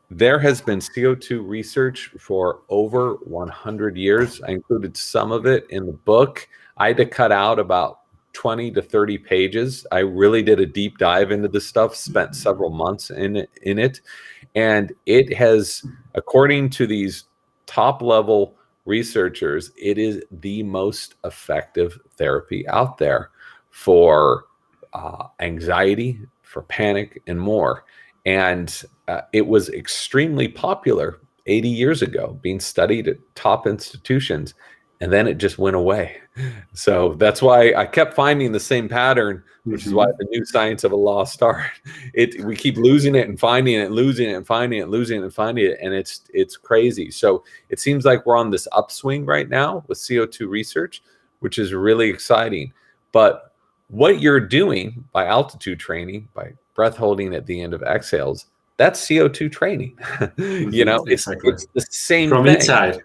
there has been CO2 research for over 100 years. I included some of it in the book. I had to cut out about 20 to 30 pages. I really did a deep dive into this stuff, spent several months in it. And it has, according to these top level researchers, it is the most effective therapy out there for anxiety, for panic, and more. And it was extremely popular 80 years ago, being studied at top institutions, and then it just went away. So that's why I kept finding the same pattern, which is why the new science of a lost art. We keep losing it and finding it, losing it and finding it, losing it and finding it, and it's crazy. So it seems like we're on this upswing right now with CO2 research, which is really exciting. But what you're doing by altitude training, by breath holding at the end of exhales, that's CO2 training. Exactly. It's the same from thing. inside.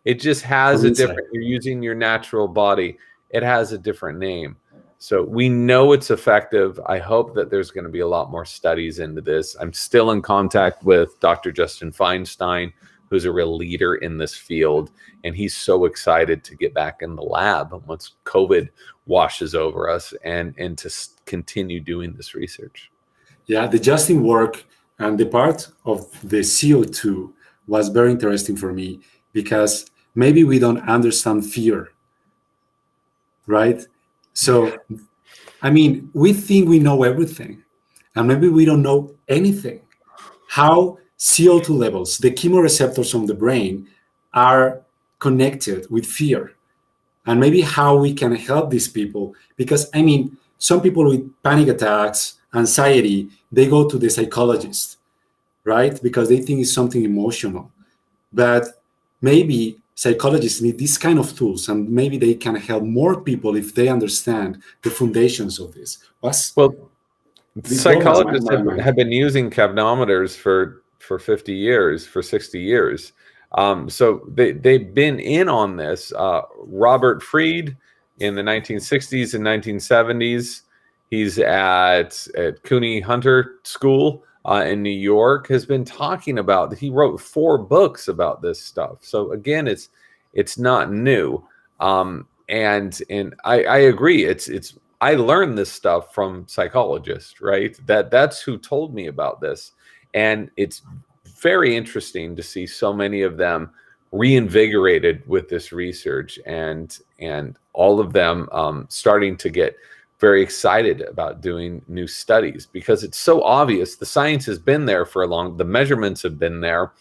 It just has From a different, you're using your natural body. It has a different name. So we know it's effective. I hope that there's going to be a lot more studies into this. I'm still in contact with Dr. Justin Feinstein, who's a real leader in this field. And he's so excited to get back in the lab once COVID washes over us and to continue doing this research. Yeah, the Justin work and the part of the CO2 was very interesting for me because maybe we don't understand fear, right? So, I mean, we think we know everything, and maybe we don't know anything. How CO2 levels, the chemoreceptors on the brain, are connected with fear, and maybe how we can help these people. Because, I mean, some people with panic attacks, anxiety, they go to the psychologist, right? Because they think it's something emotional. But maybe psychologists need this kind of tools, and maybe they can help more people if they understand the foundations of this. Well, psychologists have been using capnometers for 50 years, for 60 years. So they've been in on this. Robert Fried in the 1960s and 1970s, he's at Cooney Hunter School in New York, has been talking about, he wrote 4 books about this stuff. So again, it's not new. And I agree. I learned this stuff from psychologists, right? That's who told me about this. And it's very interesting to see so many of them reinvigorated with this research and all of them starting to get very excited about doing new studies because it's so obvious. The science has been there for the measurements have been there.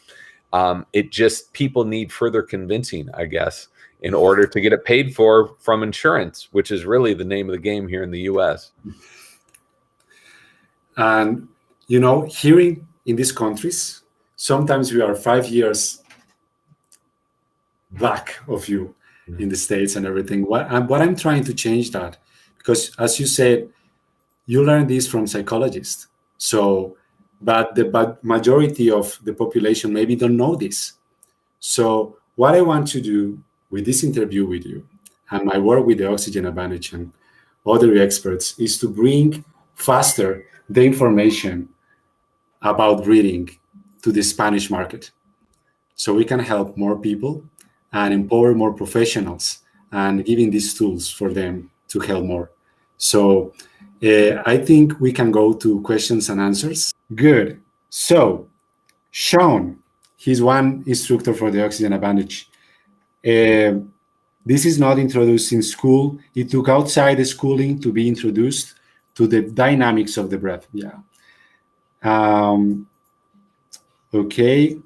It just, people need further convincing, I guess, in order to get it paid for from insurance, which is really the name of the game here in the US. And, here in these countries, sometimes we are 5 years back of you. in the States and everything. What I'm trying to change that, because as you said, you learn this from psychologists. So, but the majority of the population maybe don't know this. So what I want to do with this interview with you and my work with the Oxygen Advantage and other experts is to bring faster the information about reading to the Spanish market, so we can help more people and empower more professionals and giving these tools for them to help more. So I think we can go to questions and answers. Good. So Sean, he's one instructor for the Oxygen Advantage. This is not introduced in school. It took outside the schooling to be introduced to the dynamics of the breath. Yeah. Okay.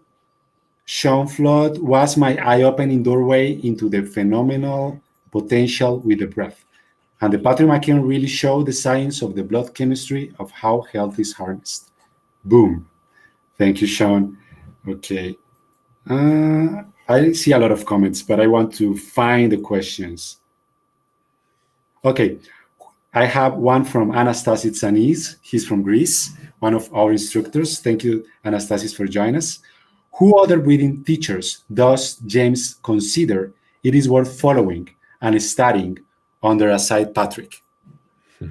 Sean Flood was my eye-opening doorway into the phenomenal potential with the breath. And the Patrick Mckeon really showed the science of the blood chemistry of how health is harnessed. Boom. Thank you, Sean. Okay. I see a lot of comments, but I want to find the questions. Okay. I have one from Anastasis Tsanis. He's from Greece, one of our instructors. Thank you, Anastasis, for joining us. Who other breathing teachers does James consider it is worth following and studying under a side Patrick? I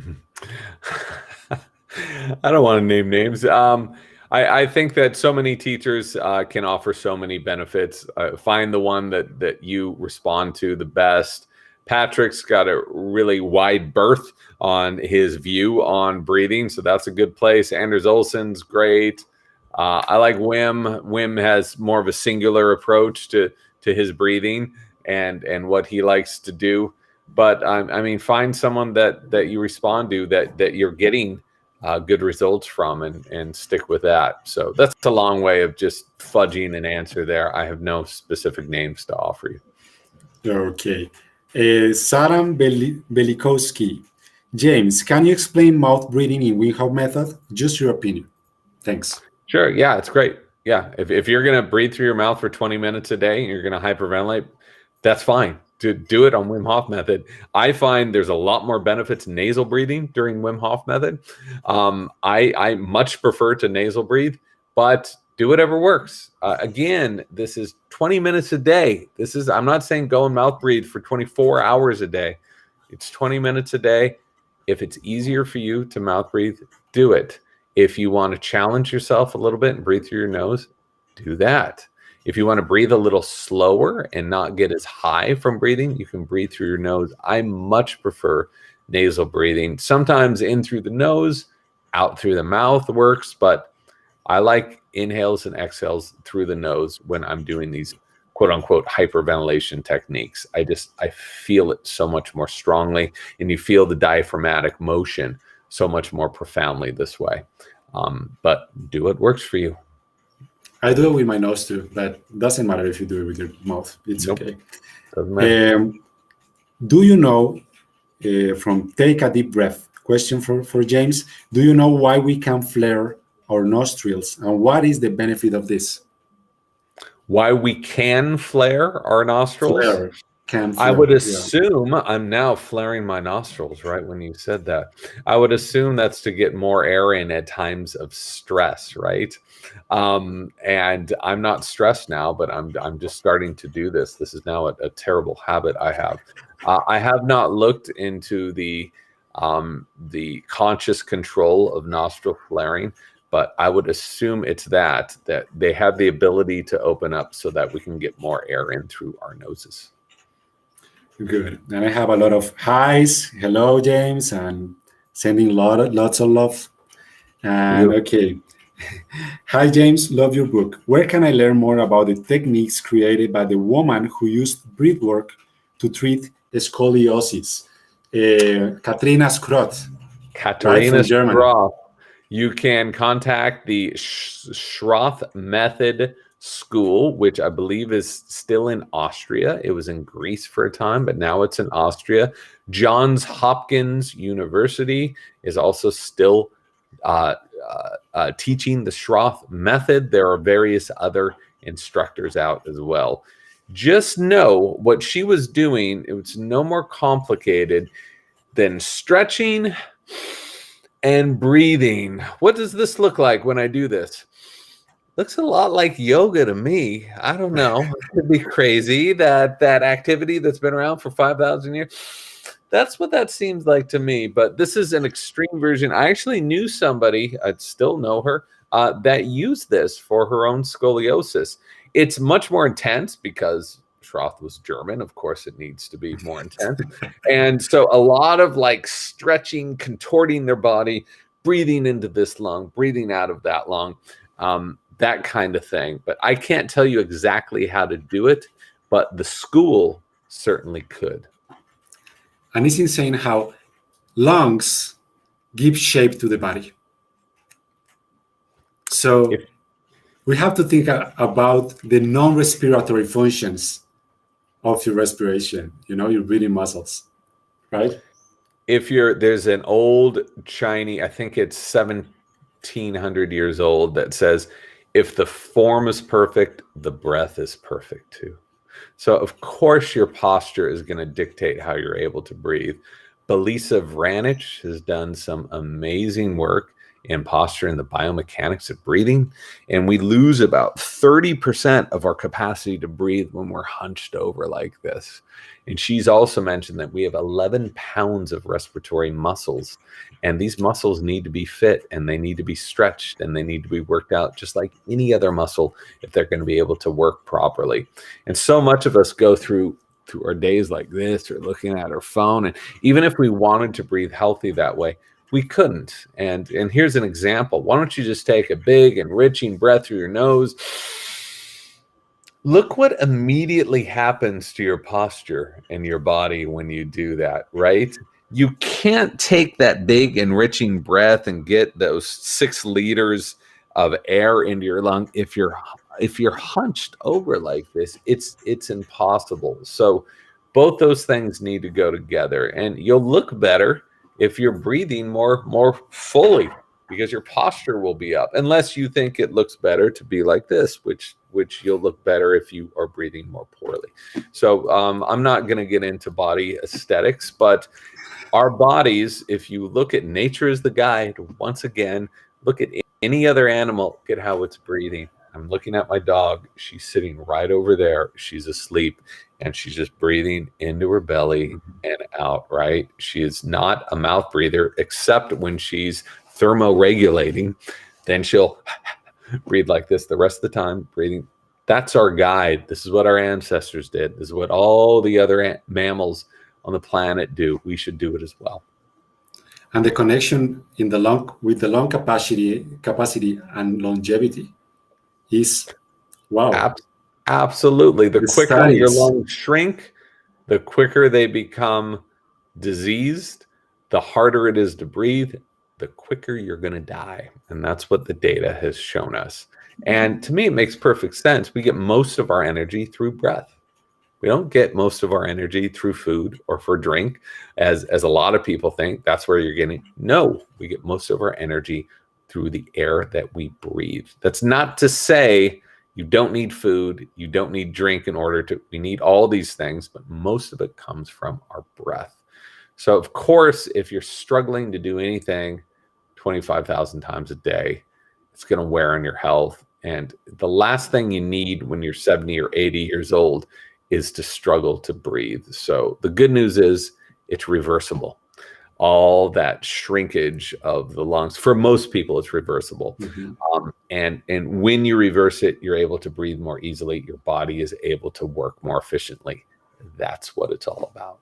don't want to name names. I think that so many teachers can offer so many benefits. Find the one that you respond to the best. Patrick's got a really wide berth on his view on breathing, so that's a good place. Anders Olsen's great. I like Wim. Wim has more of a singular approach to his breathing and what he likes to do. But I mean, find someone that you respond to, that you're getting good results from, and stick with that. So that's a long way of just fudging an answer there. I have no specific names to offer you. Okay. Saram Belikowski. James, can you explain mouth breathing in Wim Hof method? Just your opinion. Thanks. Sure. Yeah, it's great. Yeah. If you're going to breathe through your mouth for 20 minutes a day and you're going to hyperventilate, that's fine. To do it on Wim Hof method. I find there's a lot more benefits nasal breathing during Wim Hof method. I much prefer to nasal breathe, but do whatever works. Again, this is 20 minutes a day. I'm not saying go and mouth breathe for 24 hours a day. It's 20 minutes a day. If it's easier for you to mouth breathe, do it. If you want to challenge yourself a little bit and breathe through your nose, do that. If you want to breathe a little slower and not get as high from breathing, you can breathe through your nose. I much prefer nasal breathing. Sometimes in through the nose, out through the mouth works, but I like inhales and exhales through the nose when I'm doing these quote unquote hyperventilation techniques. I feel it so much more strongly, and you feel the diaphragmatic motion so much more profoundly this way. But do what works for you. I do it with my nose too, but doesn't matter if you do it with your mouth. It's Nope. okay. Doesn't matter. Do you know, from Take a Deep Breath, question for James, do you know why we can flare our nostrils, and what is the benefit of this? Why we can flare our nostrils? I would assume, I'm now flaring my nostrils right when you said that. I would assume that's to get more air in at times of stress, right? And I'm not stressed now, but I'm just starting to do this. This is now a terrible habit I have. I have not looked into the conscious control of nostril flaring, but I would assume it's that they have the ability to open up so that we can get more air in through our noses. Good. And I have a lot of highs. Hello, James, and sending lots of love. And okay. Hi, James. Love your book. Where can I learn more about the techniques created by the woman who used breath work to treat scoliosis? Katrina Schrott. Katrina Schrott. You can contact the Schroth Method School, which I believe is still in Austria. It was in Greece for a time, but now it's in Austria. Johns Hopkins University is also still teaching the Schroth method. There are various other instructors out as well. Just know what she was doing. It was no more complicated than stretching and breathing. What does this look like when I do this? Looks a lot like yoga to me. I don't know. It could be crazy that activity that's been around for 5,000 years. That's what that seems like to me. But this is an extreme version. I actually knew somebody, I still know her, that used this for her own scoliosis. It's much more intense because Schroth was German. Of course, it needs to be more intense. And so a lot of like stretching, contorting their body, breathing into this lung, breathing out of that lung. That kind of thing. But I can't tell you exactly how to do it, but the school certainly could. And it's insane how lungs give shape to the body. So we have to think about the non-respiratory functions of your respiration, your breathing muscles, right? There's an old Chinese, I think it's 1700 years old, that says, if the form is perfect, the breath is perfect too. So of course your posture is going to dictate how you're able to breathe. Belisa Vranich has done some amazing work in posture and the biomechanics of breathing. And we lose about 30% of our capacity to breathe when we're hunched over like this. And she's also mentioned that we have 11 pounds of respiratory muscles, and these muscles need to be fit, and they need to be stretched, and they need to be worked out just like any other muscle if they're going to be able to work properly. And so much of us go through our days like this, or looking at our phone, and even if we wanted to breathe healthy that way, we couldn't. And here's an example. Why don't you just take a big enriching breath through your nose? Look what immediately happens to your posture and your body when you do that, right? You can't take that big enriching breath and get those 6 liters of air into your lung if you're hunched over like this. It's impossible. So both those things need to go together, and you'll look better if you're breathing more fully, because your posture will be up, unless you think it looks better to be like this, which you'll look better if you are breathing more poorly. So I'm not going to get into body aesthetics, but our bodies, if you look at nature as the guide, once again, look at any other animal, look at how it's breathing. I'm looking at my dog. She's sitting right over there. She's asleep, and she's just breathing into her belly and out, right? She is not a mouth breather, except when she's thermoregulating. Then she'll breathe like this the rest of the time, breathing. That's our guide. This is what our ancestors did. This is what all the other mammals on the planet do. We should do it as well. And the connection in the lung with the lung capacity and longevity is wow. Absolutely. The quicker studies. your lungs shrink, the quicker they become diseased, the harder it is to breathe, the quicker you're going to die. And that's what the data has shown us. And to me, it makes perfect sense. We get most of our energy through breath. We don't get most of our energy through food or for drink, as a lot of people think that's where you're getting. No, we get most of our energy through the air that we breathe. That's not to say you don't need food, you don't need drink in order to, we need all these things, but most of it comes from our breath. So of course, if you're struggling to do anything 25,000 times a day, it's going to wear on your health. And the last thing you need when you're 70 or 80 years old is to struggle to breathe. So the good news is it's reversible. All that shrinkage of the lungs, for most people, it's reversible. Mm-hmm. And when you reverse it, you're able to breathe more easily. Your body is able to work more efficiently. That's what it's all about.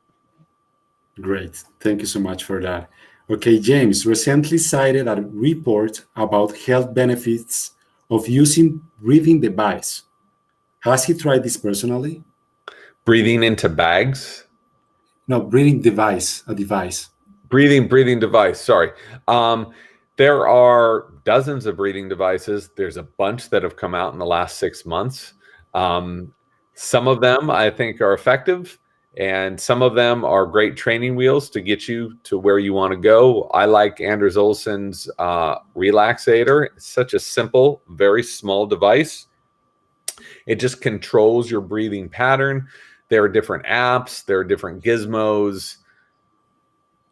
Great. Thank you so much for that. Okay, James recently cited a report about health benefits of using breathing device. Has he tried this personally? Breathing into bags? No, breathing device, a device. Breathing device, sorry. There are dozens of breathing devices. There's a bunch that have come out in the last 6 months. Some of them I think are effective, and some of them are great training wheels to get you to where you want to go. I like Anders Olsen's Relaxator. It's such a simple, very small device. It just controls your breathing pattern. There are different apps. There are different gizmos.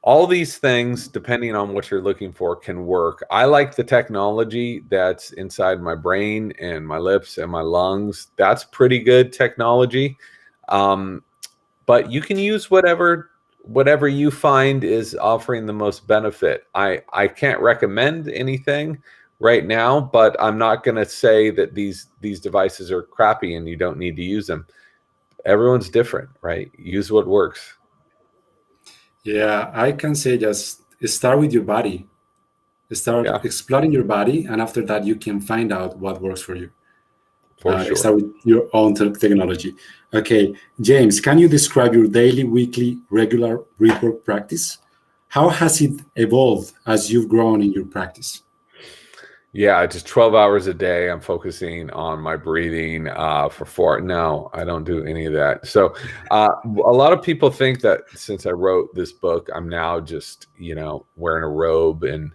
All these things, depending on what you're looking for, can work. I like the technology that's inside my brain and my lips and my lungs. That's pretty good technology. But you can use whatever you find is offering the most benefit. I can't recommend anything right now, but I'm not going to say that these devices are crappy and you don't need to use them. Everyone's different, right? Use what works. Yeah, I can say just start with your body. Start exploring your body, and after that, you can find out what works for you. For sure. Start with your own technology. Okay, James, can you describe your daily, weekly, regular breath work practice? How has it evolved as you've grown in your practice? Yeah, just 12 hours a day. I'm focusing on my breathing for 4. No, I don't do any of that. So a lot of people think that since I wrote this book, I'm now just, wearing a robe and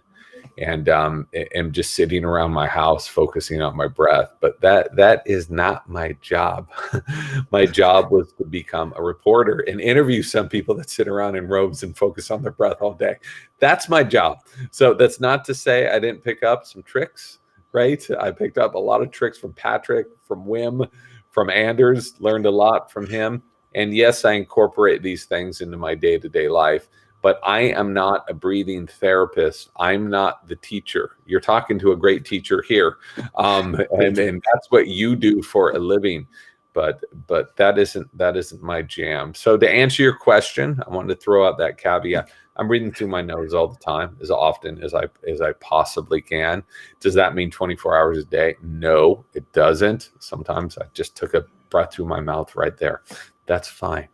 am just sitting around my house focusing on my breath. But that is not my job. My job was to become a reporter and interview some people that sit around in robes and focus on their breath all day. That's my job. So that's not to say I didn't pick up some tricks, right? I picked up a lot of tricks from Patrick, from Wim, from Anders, learned a lot from him. And yes, I incorporate these things into my day-to-day life. But I am not a breathing therapist. I'm not the teacher. You're talking to a great teacher here. And that's what you do for a living. But that isn't my jam. So to answer your question, I wanted to throw out that caveat. I'm breathing through my nose all the time, as often as I possibly can. Does that mean 24 hours a day? No, it doesn't. Sometimes I just took a breath through my mouth right there. That's fine.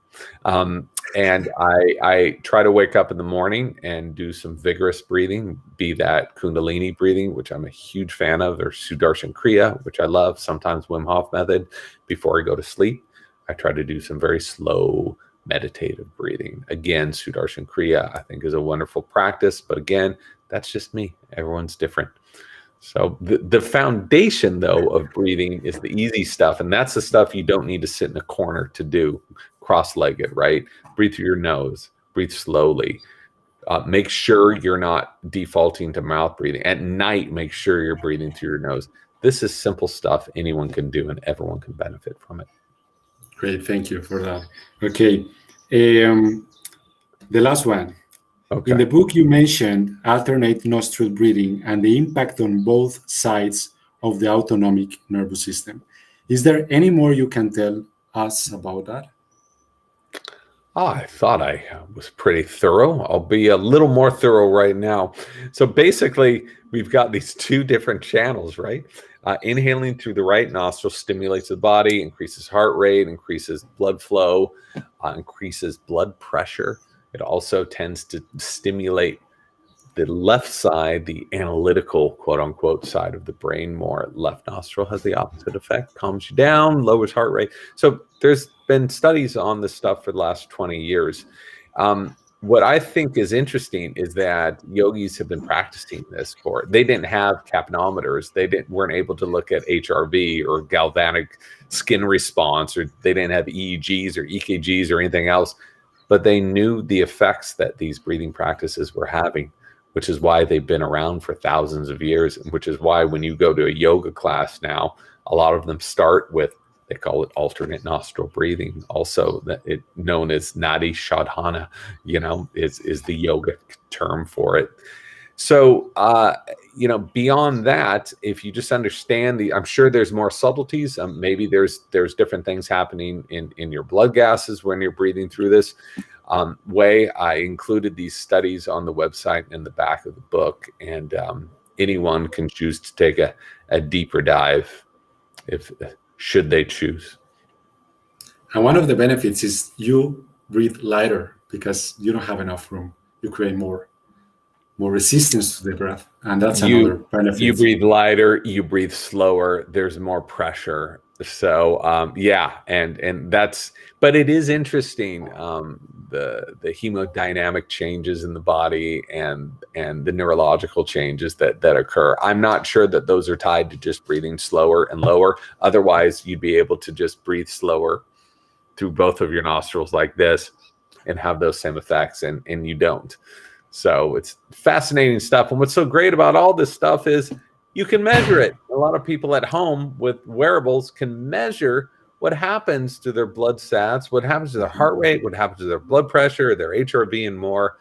And I try to wake up in the morning and do some vigorous breathing, be that Kundalini breathing, which I'm a huge fan of, or Sudarshan Kriya, which I love, sometimes Wim Hof method before I go to sleep. I try to do some very slow meditative breathing. Again, Sudarshan Kriya, I think, is a wonderful practice. But again, that's just me. Everyone's different. So the foundation, though, of breathing is the easy stuff. And that's the stuff you don't need to sit in a corner to do, cross-legged, right? Breathe through your nose. Breathe slowly. Make sure you're not defaulting to mouth breathing. At night, make sure you're breathing through your nose. This is simple stuff anyone can do, and everyone can benefit from it. Great. Thank you for that. Okay. The last one. Okay. In the book, you mentioned alternate nostril breathing and the impact on both sides of the autonomic nervous system. Is there any more you can tell us about that? I thought I was pretty thorough. I'll be a little more thorough right now. So basically, we've got these two different channels, right? Inhaling through the right nostril stimulates the body, increases heart rate, increases blood flow, increases blood pressure. It also tends to stimulate the left side, the analytical, quote unquote, side of the brain more. Left nostril has the opposite effect, calms you down, lowers heart rate. So there's been studies on this stuff for the last 20 years. What I think is interesting is that yogis have been practicing this they didn't have capnometers. Weren't able to look at HRV or galvanic skin response, or they didn't have EEGs or EKGs or anything else. But they knew the effects that these breathing practices were having, which is why they've been around for thousands of years, and which is why when you go to a yoga class now, a lot of them start with, they call it alternate nostril breathing. Also, known as Nadi Shodhana, is the yoga term for it. So, beyond that, if you just understand I'm sure there's more subtleties. Maybe there's different things happening in your blood gases when you're breathing through this way. I included these studies on the website in the back of the book, and anyone can choose to take a deeper dive should they choose. And one of the benefits is you breathe lighter because you don't have enough room. You create more resistance to the breath, and that's another benefit. You breathe lighter, you breathe slower, there's more pressure. So and that's, but it is interesting. the hemodynamic changes in the body and the neurological changes that occur. I'm not sure that those are tied to just breathing slower and lower. Otherwise, you'd be able to just breathe slower through both of your nostrils like this and have those same effects, and you don't. So it's fascinating stuff. And what's so great about all this stuff is you can measure it. A lot of people at home with wearables can measure what happens to their blood sats, what happens to their heart rate, what happens to their blood pressure, their HRV, and more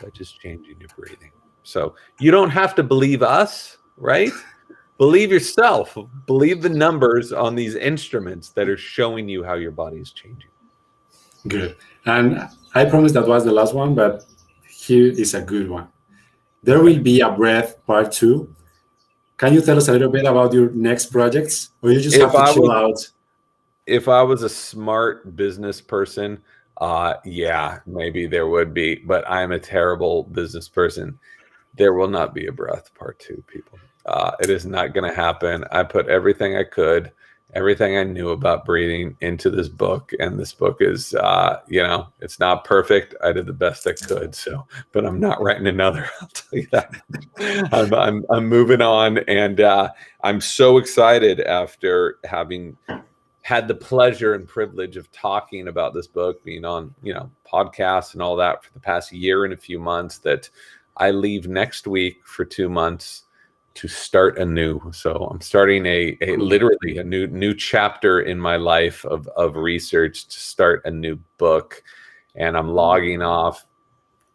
by just changing your breathing. So you don't have to believe us, right? Believe yourself. Believe the numbers on these instruments that are showing you how your body is changing. Good. And I promise that was the last one, but here is a good one. There will be a breath part 2. Can you tell us a little bit about your next projects, or you just have to chill out? If I was a smart business person, yeah, maybe there would be, but I'm a terrible business person. There will not be a breath part 2, people. It is not going to happen. I put everything I could, everything I knew about breathing into this book, and this book is, it's not perfect. I did the best I could, but I'm not writing another. I'll tell you that. I'm moving on, and I'm so excited after having had the pleasure and privilege of talking about this book, being on, podcasts and all that for the past year and a few months, that I leave next week for 2 months to start anew. So I'm starting literally a new chapter in my life of research to start a new book. And I'm logging off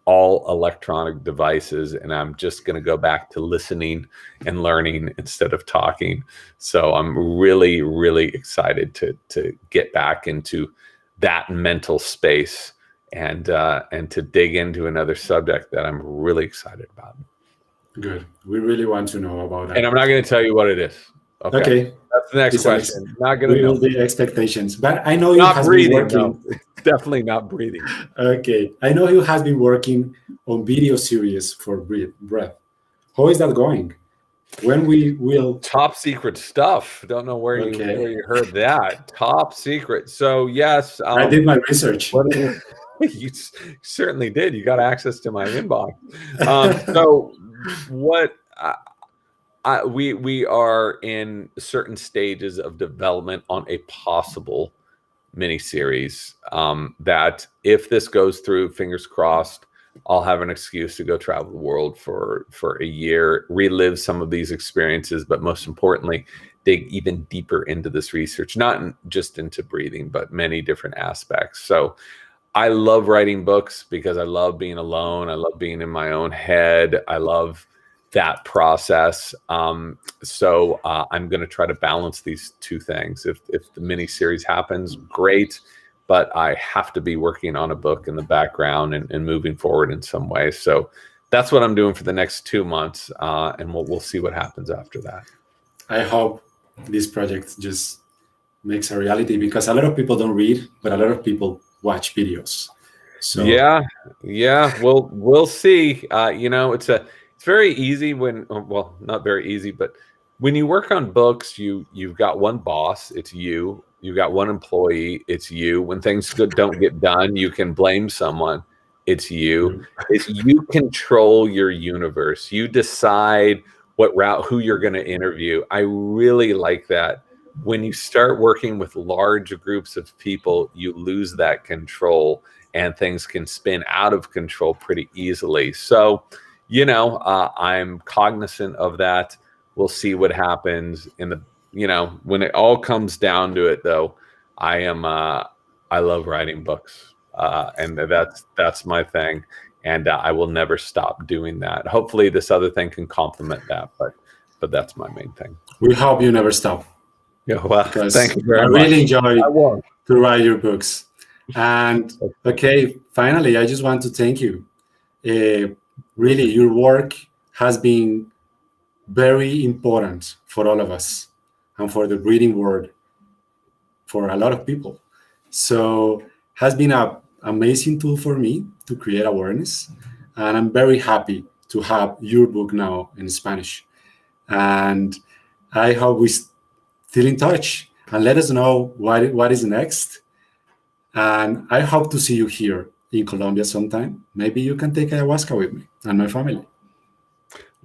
all electronic devices, and I'm just going to go back to listening and learning instead of talking. So I'm really, really excited to get back into that mental space and to dig into another subject that I'm really excited about. Good. We really want to know about that. And I'm not going to tell you what it is. Okay. That's the next question. Not going to know. The expectations. But I know you not have breathing, been working. No. Definitely not breathing. Okay. I know you have been working on video series for Breath. How is that going? When we will... Top secret stuff. Don't know where you heard that. Top secret. So, yes. I did my research. You certainly did. You got access to my inbox. So what... we are in certain stages of development on a possible miniseries that, if this goes through, fingers crossed, I'll have an excuse to go travel the world for a year, relive some of these experiences, but most importantly, dig even deeper into this research, not just into breathing, but many different aspects. So I love writing books because I love being alone. I love being in my own head. I love that process. So I'm going to try to balance these two things. If the mini series happens, great, but I have to be working on a book in the background and moving forward in some way. So that's what I'm doing for the next 2 months, and we'll see what happens after that. I hope this project just makes a reality, because a lot of people don't read, but a lot of people watch videos. So yeah, we'll see. It's very easy not very easy, but when you work on books, you've got one boss, it's you. You've got one employee, it's you. When things don't get done, you can blame someone, it's you. It's you control your universe. You decide who you're going to interview. I really like that. When you start working with large groups of people, you lose that control and things can spin out of control pretty easily. So, I'm cognizant of that. We'll see what happens when it all comes down to it, though. I love writing books, and that's my thing, and I will never stop doing that. Hopefully this other thing can complement that, but that's my main thing. We hope you never stop. Yeah, well, thank you very much. I really enjoy to write your books. And finally, I just want to thank you. Really, your work has been very important for all of us and for the breathing world, for a lot of people. So has been an amazing tool for me to create awareness. And I'm very happy to have your book now in Spanish. And I hope we still in touch and let us know what is next. And I hope to see you here in Colombia sometime, maybe you can take ayahuasca with me and my family.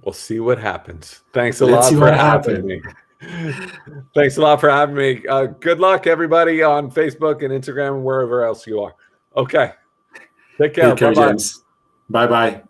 We'll see what happens. Thanks a Let's lot see for what having happens. me. Thanks a lot for having me. Good luck, everybody, on Facebook and Instagram and wherever else you are. Okay. Take care. Take care, Bye-bye. James. Bye-bye.